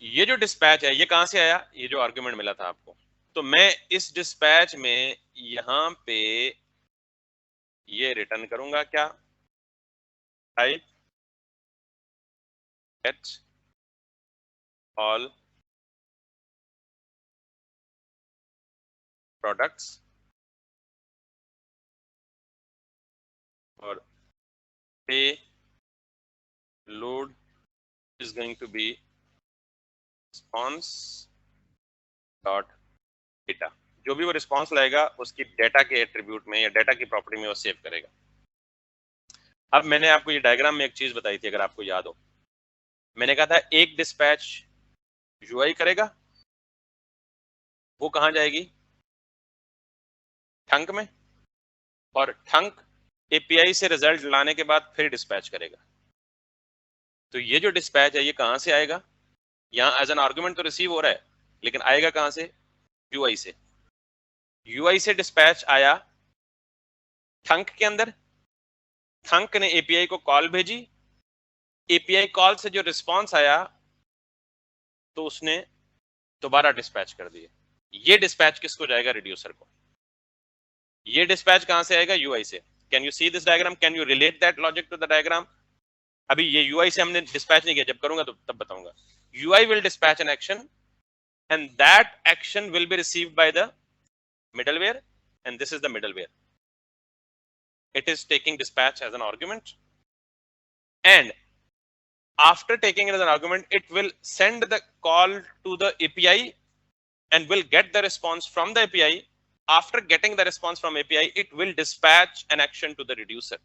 ये जो डिस्पैच है ये कहां से आया? ये जो आर्गुमेंट मिला था आपको, तो मैं इस डिस्पैच में यहां पे ये रिटर्न करूंगा क्या? टाइप गेट ऑल प्रोडक्ट्स और payload is going to be response dot data. जो भी वो रिस्पॉन्स लाएगा उसकी डेटा के एट्रीब्यूट में या डेटा की प्रॉपर्टी में वो सेव करेगा। अब मैंने आपको ये डायग्राम में एक चीज बताई थी, अगर आपको याद हो, मैंने कहा था एक डिस्पैच यूआई करेगा, वो कहां जाएगी? ठंक में, और ठंक एपीआई से रिजल्ट लाने के बाद फिर डिस्पैच करेगा। तो ये जो डिस्पैच है ये कहां से आएगा? यहां एज एन आर्गुमेंट तो रिसीव हो रहा है, लेकिन आएगा कहां से? यूआई से। यूआई से डिस्पैच आया ठंक के अंदर, ठंक ने एपीआई को कॉल भेजी, एपीआई कॉल से जो रिस्पॉन्स आया तो उसने दोबारा डिस्पैच कर दिए। ये डिस्पैच किसको जाएगा? रिड्यूसर को। ये डिस्पैच कहां से आएगा? यूआई से। Can you see this diagram? Can you relate that logic to the diagram? अभी ये यूआई से हमने डिस्पैच नहीं किया, जब करूंगा तो तब बताऊंगा। UI will dispatch an action and that action will be received by the middleware, and this is the middleware. It is taking dispatch as an argument, and after taking it as an argument it will send the call to the API and will get the response from the API. After getting the response from API it will dispatch an action to the reducer,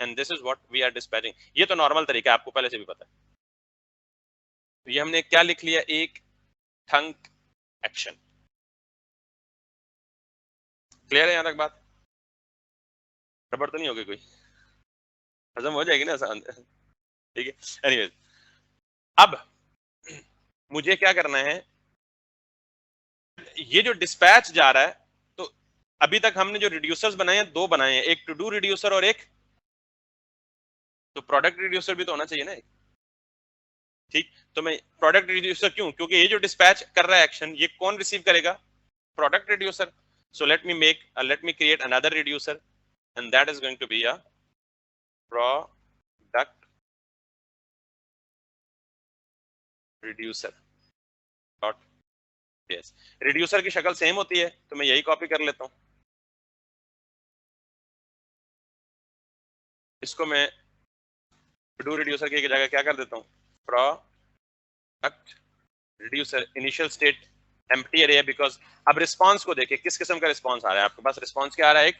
and this is what we are dispatching. ये तो normal तरीका है, आपको पहले से भी पता है। तो ये हमने क्या लिख लिया? एक ठंक एक्शन। क्लियर है यहां तक बात? गड़बड़ तो नहीं होगी कोई? हजम हो जाएगी ना आसान? ठीक है, एनीवेज अब मुझे क्या करना है? ये जो डिस्पैच जा रहा है, तो अभी तक हमने जो रिड्यूसर्स बनाए हैं, दो बनाए हैं, एक टू डू रिड्यूसर और एक तो प्रोडक्ट रिड्यूसर भी तो होना चाहिए ना एक। ठीक, तो मैं प्रोडक्ट रिड्यूसर क्यों? क्योंकि ये जो डिस्पैच कर रहा है एक्शन, ये कौन रिसीव करेगा? Product reducer. So let me create another reducer, and that is going to be a product reducer dot JS. Reducer की शक्ल सेम होती है, तो मैं यही कॉपी कर लेता हूं। इसको मैं डू रिड्यूसर की जगह क्या कर देता हूं? Product reducer initial state empty अरे है, बिकॉज अब रिस्पांस को देखिए किस किस्म का रिस्पांस आ रहा है आपके पास। रिस्पांस क्या आ रहा है? एक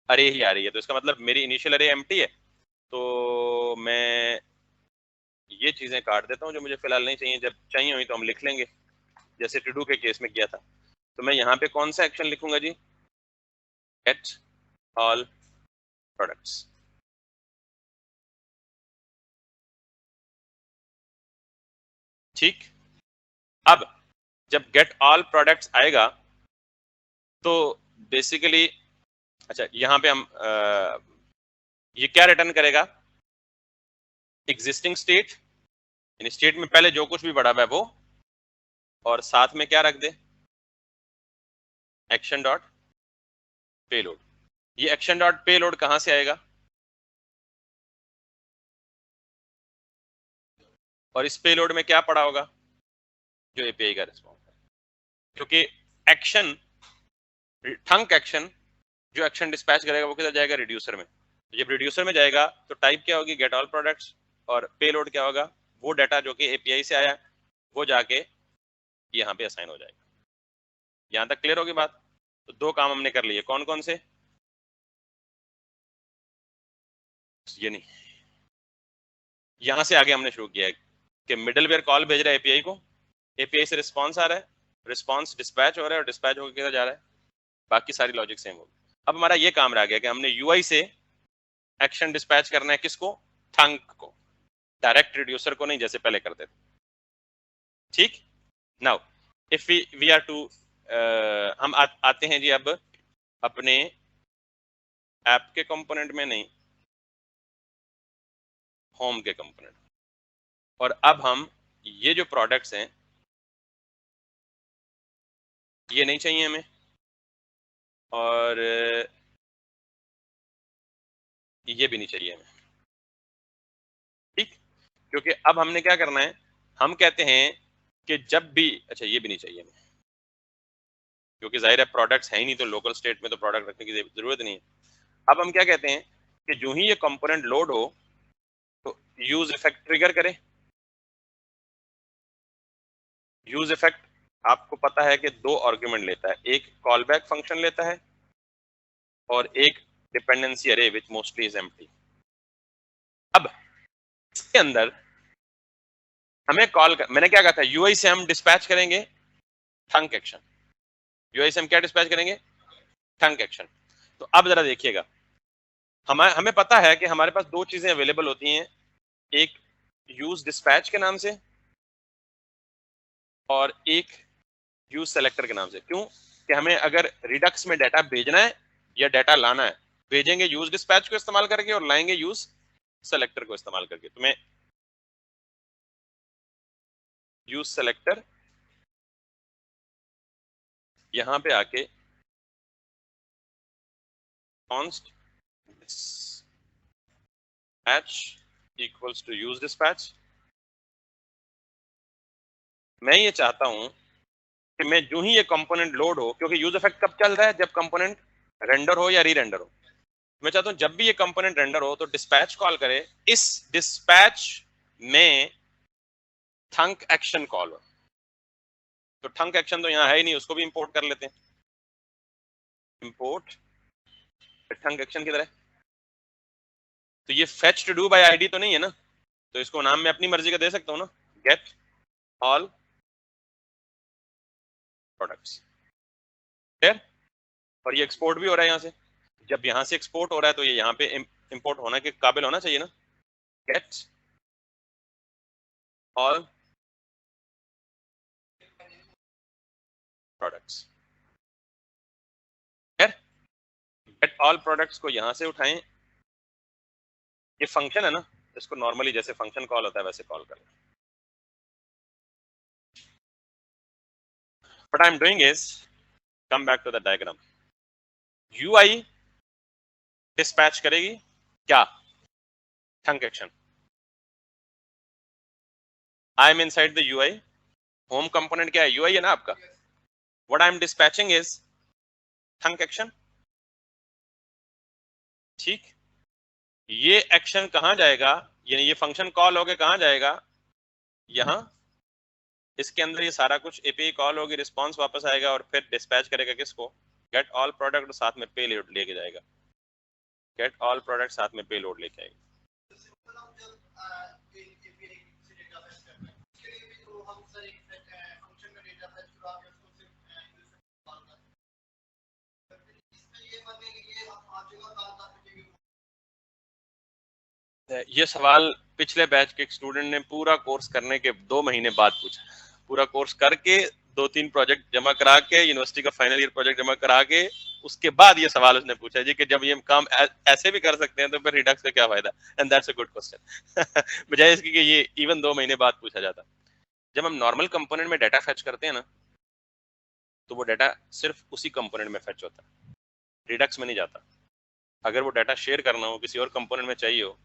अरे ही आ रही है, तो इसका मतलब मेरी इनिशियल अरे एम्प्टी है। तो मैं ये चीजें काट देता हूं जो मुझे फिलहाल नहीं चाहिए, जब चाहिए हुई तो हम लिख लेंगे, जैसे टू डू के केस में किया था। तो मैं यहाँ पे कौन सा एक्शन लिखूंगा जी? Get all products. ठीक, अब जब गेट ऑल प्रोडक्ट्स आएगा तो बेसिकली, अच्छा यहाँ पे हम ये क्या रिटर्न करेगा? एग्जिस्टिंग स्टेट, यानी स्टेट में पहले जो कुछ भी बढ़ा हुआ है वो, और साथ में क्या रख दे? Action dot payload. ये एक्शन डॉट पेलोड कहां से आएगा? और इस पेलोड में क्या पड़ा होगा? जो एपीआई का रिस्पॉन्स है, क्योंकि एक्शन ठंक एक्शन जो एक्शन डिस्पैच करेगा वो किधर जाएगा? रिड्यूसर में। तो जब रिड्यूसर में जाएगा तो टाइप क्या होगी? गेट ऑल प्रोडक्ट्स, और पेलोड क्या होगा? वो डाटा जो कि एपीआई से आया वो जाके यहाँ पे असाइन हो जाएगा। यहां तक क्लियर होगी बात? तो दो काम हमने कर लिए, कौन कौन से? ये नहीं, यहां से आगे हमने शुरू किया है कि मिडलवेयर कॉल भेज रहा है एपीआई को, एपीआई से रिस्पॉन्स आ रहा है, रिस्पॉन्स डिस्पैच हो रहा है और डिस्पैच होकर किधर जा रहा है? बाकी सारी लॉजिक सेम होगी। अब हमारा ये काम रह गया कि हमने यूआई से एक्शन डिस्पैच करना है, किसको? थंक को, डायरेक्ट रिड्यूसर को नहीं जैसे पहले करते थे। ठीक। Now if we are to हम आते हैं जी अब अपने ऐप के कंपोनेंट में, नहीं होम के कंपोनेंट। और अब हम ये जो प्रोडक्ट्स हैं ये नहीं चाहिए हमें, और ये भी नहीं चाहिए हमें, ठीक। क्योंकि अब हमने क्या करना है, हम कहते हैं कि जब भी, अच्छा ये भी नहीं चाहिए हमें, क्योंकि जाहिर है प्रोडक्ट्स है ही नहीं, तो लोकल स्टेट में तो प्रोडक्ट रखने की जरूरत नहीं है। अब हम क्या कहते हैं कि जो ही ये कंपोनेंट लोड हो तो यूज इफेक्ट ट्रिगर करें। यूज इफेक्ट आपको पता है कि दो आर्गुमेंट लेता है, एक कॉल बैक फंक्शन लेता है और एक डिपेंडेंसी अरे विच मोस्टली इज एम्प्टी। अब इसके अंदर हमें मैंने क्या कहा था, यूआई से हम डिस्पैच करेंगे थंक एक्शन। यूआई से हम क्या डिस्पैच करेंगे, थंक एक्शन। तो अब जरा देखिएगा, हमें पता है कि हमारे पास दो चीजें अवेलेबल होती हैं, एक यूज डिस्पैच के नाम से और एक यूज सेलेक्टर के नाम से। क्यों कि हमें अगर रिडक्स में डाटा भेजना है या डाटा लाना है, भेजेंगे यूज डिस्पैच को इस्तेमाल करके और लाएंगे यूज सेलेक्टर को इस्तेमाल करके। तो मैं यूज सेलेक्टर यहां पे आके const dispatch equals to use dispatch. मैं ये चाहता हूं कि मैं जो ही ये कंपोनेंट लोड हो, क्योंकि यूज इफेक्ट कब चल रहा है, जब कंपोनेंट रेंडर हो या री रेंडर हो। मैं चाहता हूं जब भी ये कंपोनेंट रेंडर हो तो डिस्पैच कॉल करे, इस डिस्पैच में थंक एक्शन कॉल हो। तो थंक एक्शन तो यहाँ है ही नहीं, उसको भी इंपोर्ट कर लेते हैं। इंपोर्ट थंक एक्शन किधर है, तो ये fetch to do by ID तो नहीं है ना, तो इसको नाम मैं अपनी मर्जी का दे सकता हूँ ना, गेट ऑल प्रोडक्ट्स। और ये एक्सपोर्ट भी हो रहा है यहाँ से। जब यहाँ से एक्सपोर्ट हो रहा है तो ये यहाँ पे इंपोर्ट होने के काबिल होना चाहिए ना, get all products. Get all products को यहाँ से उठाएं, ये फंक्शन है ना, इसको नॉर्मली जैसे फंक्शन कॉल होता है वैसे कॉल करें। What I'm doing is come back to the diagram. UI dispatch करेगी क्या, thunk action. I am inside the UI, home component क्या है, यूआई है ना आपका। What I am dispatching is thunk action, ठीक। ये एक्शन कहां जाएगा, यानी ये फंक्शन कॉल होके कहां जाएगा, यहां। इसके अंदर ये सारा कुछ एपीआई कॉल होगी, रिस्पांस वापस आएगा और फिर डिस्पैच करेगा किसको, गेट ऑल प्रोडक्ट, साथ में पे लोड लेके जाएगा। गेट ऑल प्रोडक्ट साथ में पे लोड लेके आएगा। ये सवाल पिछले बैच के एक स्टूडेंट ने पूरा कोर्स करने के 2 महीने बाद पूछा। पूरा कोर्स करके 2-3 प्रोजेक्ट जमा करा के, यूनिवर्सिटी का फाइनल ईयर प्रोजेक्ट जमा करा के, उसके बाद ये सवाल उसने पूछा जी कि जब ये काम ऐसे भी कर सकते हैं तो फिर रिडक्स का क्या फायदा। And that's a good question. बजाय इसकी कि ये इवन 2 महीने बाद पूछा जाता। जब हम नॉर्मल कंपोनेंट में डाटा फेच करते हैं ना, तो वो डाटा सिर्फ उसी कंपोनेंट में फेच होता है, रिडक्स में नहीं जाता। अगर वो डाटा शेयर करना हो, किसी और कंपोनेंट में चाहिए हो,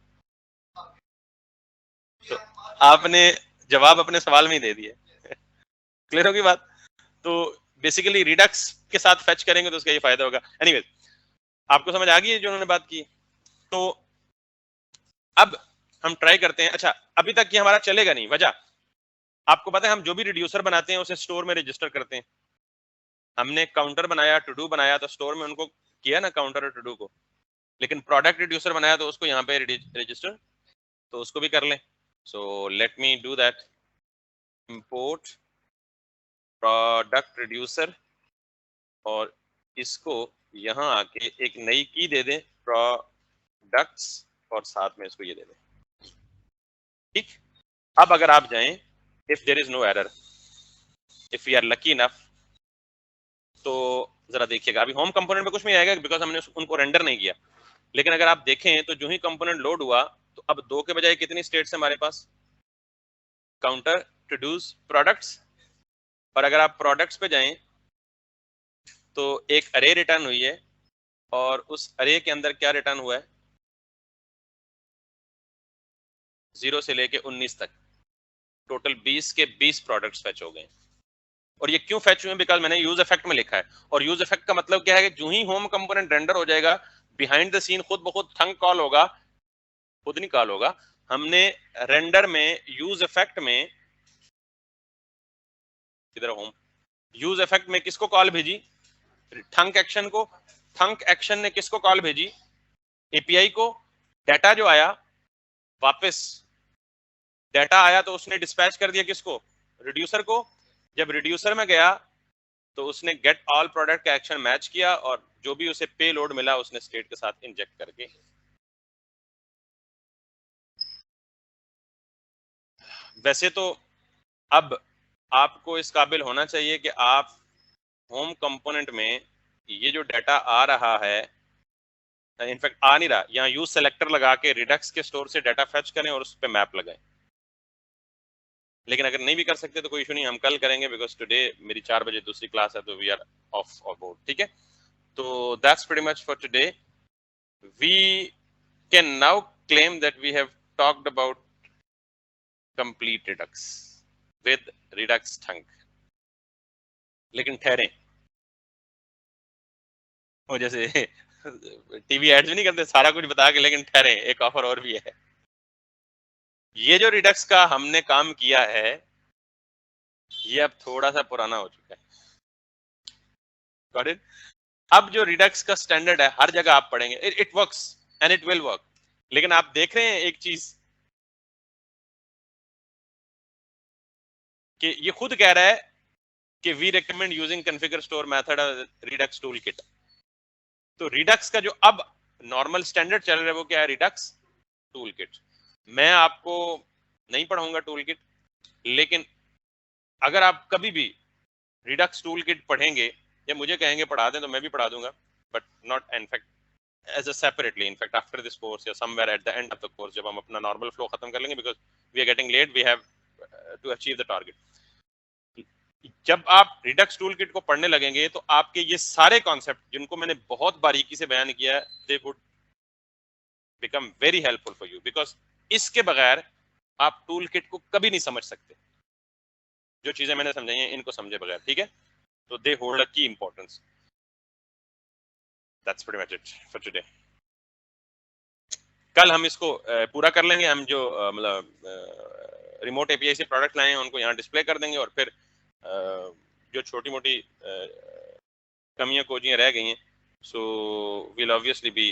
तो आपने जवाब अपने सवाल में ही दे दिया। क्लियर होगी बात। तो बेसिकली रिडक्स के साथ फेच करेंगे तो उसका ये फायदा होगा। एनीवेज, आपको समझ आ गई है जो उन्होंने बात की। तो अब हम ट्राई करते हैं। अच्छा, अभी तक ये हमारा चलेगा नहीं, वजह आपको पता है, हम जो भी रिड्यूसर बनाते हैं उसे स्टोर में रजिस्टर करते हैं। हमने काउंटर बनाया, टू डू बनाया, तो स्टोर में उनको किया ना काउंटर और टू डू को। लेकिन प्रोडक्ट रिड्यूसर बनाया तो उसको यहाँ पे रजिस्टर, तो उसको भी कर लें। सो let me do that. Import product reducer, और इसको यहाँ आके एक नई की दे दें, प्रोडक्ट्स, और साथ में इसको ये दे दें, ठीक। अब अगर आप जाएं, if there is no error, if we are lucky enough. तो जरा देखिएगा, अभी होम कंपोनेंट में कुछ नहीं आएगा बिकॉज हमने उनको रेंडर नहीं किया, लेकिन अगर आप देखें तो जो ही कंपोनेंट लोड हुआ तो अब 2 के बजाय कितनी स्टेट्स है हमारे पास, काउंटर, प्रोड्यूस, प्रोडक्ट्स। और अगर आप प्रोडक्ट्स पे जाएं तो एक अरे रिटर्न हुई है, और उस अरे के अंदर क्या रिटर्न हुआ है, 0 से लेके 19 तक टोटल 20 के 20 प्रोडक्ट्स फेच हो गए। और ये क्यों फेच हुए, बिकॉज मैंने यूज इफेक्ट में लिखा है, और यूज इफेक्ट का मतलब क्या है कि जो ही होम कंपोनेंट रेंडर हो जाएगा, बिहाइंड द सीन खुद ब खुद थंक कॉल होगा, खुद नहीं कॉल होगा। हमने रेंडर में यूज इफेक्ट में, इधर होम यूज इफेक्ट में किसको कॉल भेजी, थंक एक्शन को। थंक एक्शन ने किसको कॉल भेजी, एपीआई को। डाटा जो आया वापस, डाटा आया तो उसने डिस्पैच कर दिया किसको, रिड्यूसर को। जब रिड्यूसर में गया तो उसने गेट ऑल प्रोडक्ट का एक्शन मैच किया, और जो भी उसे पे लोड मिला उसने स्टेट के साथ इंजेक्ट करके। वैसे तो अब आपको इस काबिल होना चाहिए कि आप होम कंपोनेंट में ये जो डाटा आ रहा है, इनफैक्ट आ नहीं रहा, यहाँ यूज सेलेक्टर लगा के रिडक्स के स्टोर से डाटा फेच करें और उस पर मैप लगाएं। लेकिन अगर नहीं भी कर सकते तो कोई इशू नहीं, हम कल करेंगे, बिकॉज टुडे मेरी 4 बजे दूसरी क्लास है, तो वी आर ऑफ बोर्ड, ठीक है। तो that's pretty much for today. We can now claim that we have talked about complete Redux with Redux thunk. लेकिन ठहरें, वो जैसे टीवी एड्स भी नहीं करते सारा कुछ बता के, लेकिन ठहरें, एक ऑफर और भी है। ये जो रिडक्स का हमने काम किया है ये अब थोड़ा सा पुराना हो चुका है, गॉट इट। अब जो रिडक्स का स्टैंडर्ड है हर जगह आप पढ़ेंगे, it works and it will work. लेकिन आप देख रहे हैं एक चीज कि ये खुद कह रहा है कि we recommend using configure store method redux tool kit. तो रिडक्स का जो अब नॉर्मल स्टैंडर्ड चल रहा है वो क्या है, रिडक्स टूल किट। मैं आपको नहीं पढ़ाऊंगा टूल किट, लेकिन अगर आप कभी भी रिडक्स टूल किट पढ़ेंगे या मुझे कहेंगे पढ़ा दें तो मैं भी पढ़ा दूंगा, but not in fact as a separately, in fact after this course या somewhere at the end of the course जब हम अपना normal flow खत्म कर लेंगे, because we are getting late, we have to achieve the target। जब आप Redux tool kit को पढ़ने लगेंगे तो आपके ये सारे कॉन्सेप्ट जिनको मैंने बहुत बारीकी से बयान किया है, they would become very helpful for you, because इसके बगैर आप टूल किट को कभी नहीं समझ सकते। जो चीजें मैंने समझाई हैं इनको समझे बगैर, ठीक है। तो दे होल्ड अ की importance. That's pretty much it for today. कल हम इसको पूरा कर लेंगे, हम जो मतलब रिमोट एपीआई से प्रोडक्ट लाए हैं उनको यहाँ डिस्प्ले कर देंगे, और फिर जो छोटी मोटी कमियां कोजियां रह गई हैं, सो विल ऑब्वियसली बी